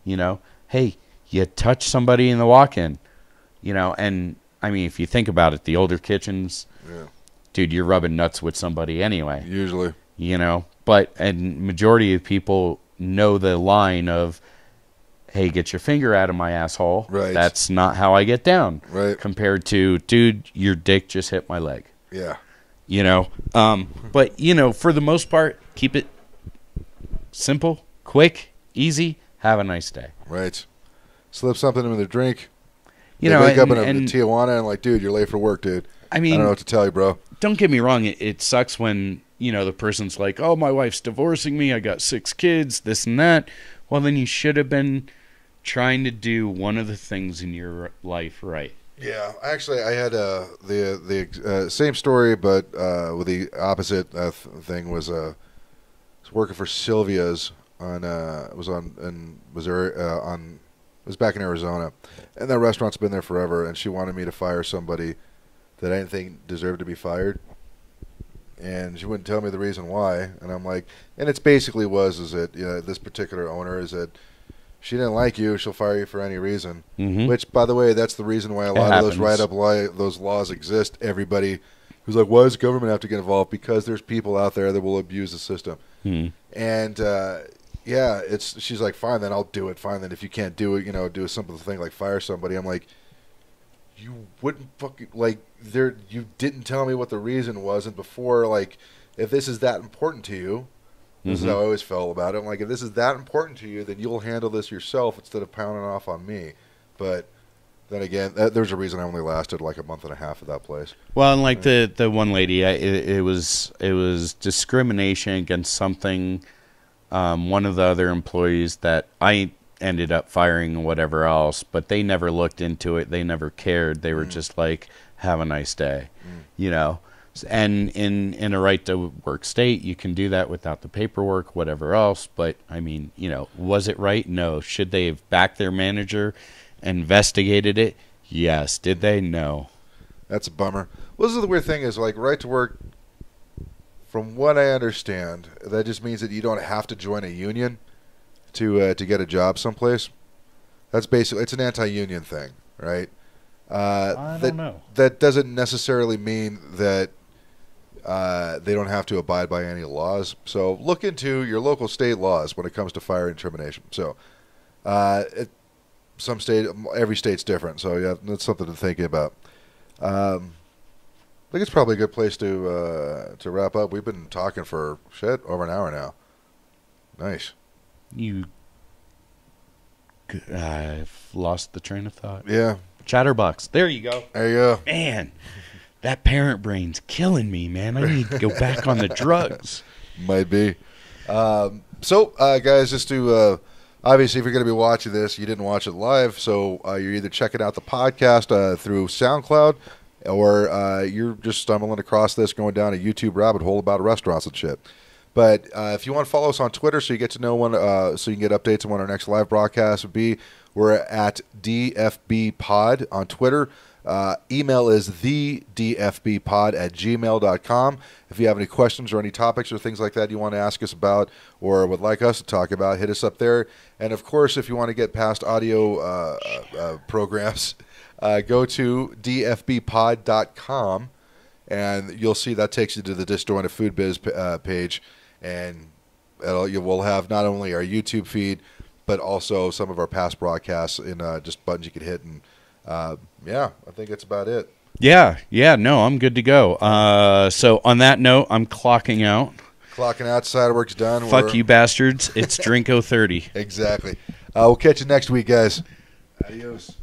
Yeah. Hey, you touch somebody in the walk-in, and I mean, if you think about it, the older kitchens, dude, you're rubbing nuts with somebody anyway. Usually. But and majority of people know the line of, hey, get your finger out of my asshole. Right. That's not how I get down. Right. Compared to, dude, your dick just hit my leg. Yeah. But, for the most part, keep it simple, quick, easy, have a nice day. Right. Slip something in their drink. They wake up in Tijuana and like, dude, you're late for work, dude. I mean, I don't know what to tell you, bro. Don't get me wrong. It sucks when, the person's like, oh, my wife's divorcing me. I got 6 kids, this and that. Well, then you should have been trying to do one of the things in your life right. Yeah, actually, I had the same story, but with the opposite thing was working for Sylvia's it was back in Arizona, and that restaurant's been there forever, and she wanted me to fire somebody that I didn't think deserved to be fired, and she wouldn't tell me the reason why, and I'm like, and it's basically this particular owner is that she didn't like you, she'll fire you for any reason. Mm-hmm. Which, by the way, that's the reason why a lot of those those laws exist. Everybody who's like, why does the government have to get involved? Because there's people out there that will abuse the system. Mm-hmm. And she's like, fine, then I'll do it. Fine, then if you can't do it, do a simple thing like fire somebody. I'm like, you wouldn't fucking you didn't tell me what the reason was, and before, like, if this is that important to you. This is how I always felt about it. I'm like, if this is that important to you, then you'll handle this yourself instead of pounding off on me. But then again, there's a reason I only lasted like a month and a half at that place. Well, and like the one lady, it was discrimination against something. One of the other employees that I ended up firing and whatever else, but they never looked into it. They never cared. They were just like, have a nice day, And in a right to work state, you can do that without the paperwork, whatever else. But, I mean, was it right? No. Should they have backed their manager, investigated it? Yes. Did they? No. That's a bummer. Well, this is the weird thing is, like, right to work, from what I understand, that just means that you don't have to join a union to get a job someplace. That's basically, it's an anti-union thing, right? I don't know. That doesn't necessarily mean that they don't have to abide by any laws. So look into your local state laws when it comes to fire and termination. So every state's different. So yeah, that's something to think about. I think it's probably a good place to wrap up. We've been talking for over an hour now. Nice. I've lost the train of thought. Yeah. Chatterbox. There you go. There you go. Man, that parent brain's killing me, man. I need to go back on the drugs. Might be. So, guys, just to obviously, if you're going to be watching this, you didn't watch it live, so you're either checking out the podcast through SoundCloud, or you're just stumbling across this going down a YouTube rabbit hole about restaurants and shit. But if you want to follow us on Twitter, so you get to know when, so you can get updates on when our next live broadcast would be, we're at DFB Pod on Twitter. Email is thedfbpod@gmail.com. If you have any questions or any topics or things like that you want to ask us about or would like us to talk about, hit us up there. And, of course, if you want to get past audio programs, go to dfbpod.com, and you'll see that takes you to the DisJointed Food Biz page. And you will have not only our YouTube feed, but also some of our past broadcasts in just buttons you can hit. And, yeah, I think that's about it. Yeah, no, I'm good to go. So on that note, I'm clocking out. Clocking out, side of work's done. Fuck you bastards. It's Drinko 30. Exactly. We'll catch you next week, guys. Adios.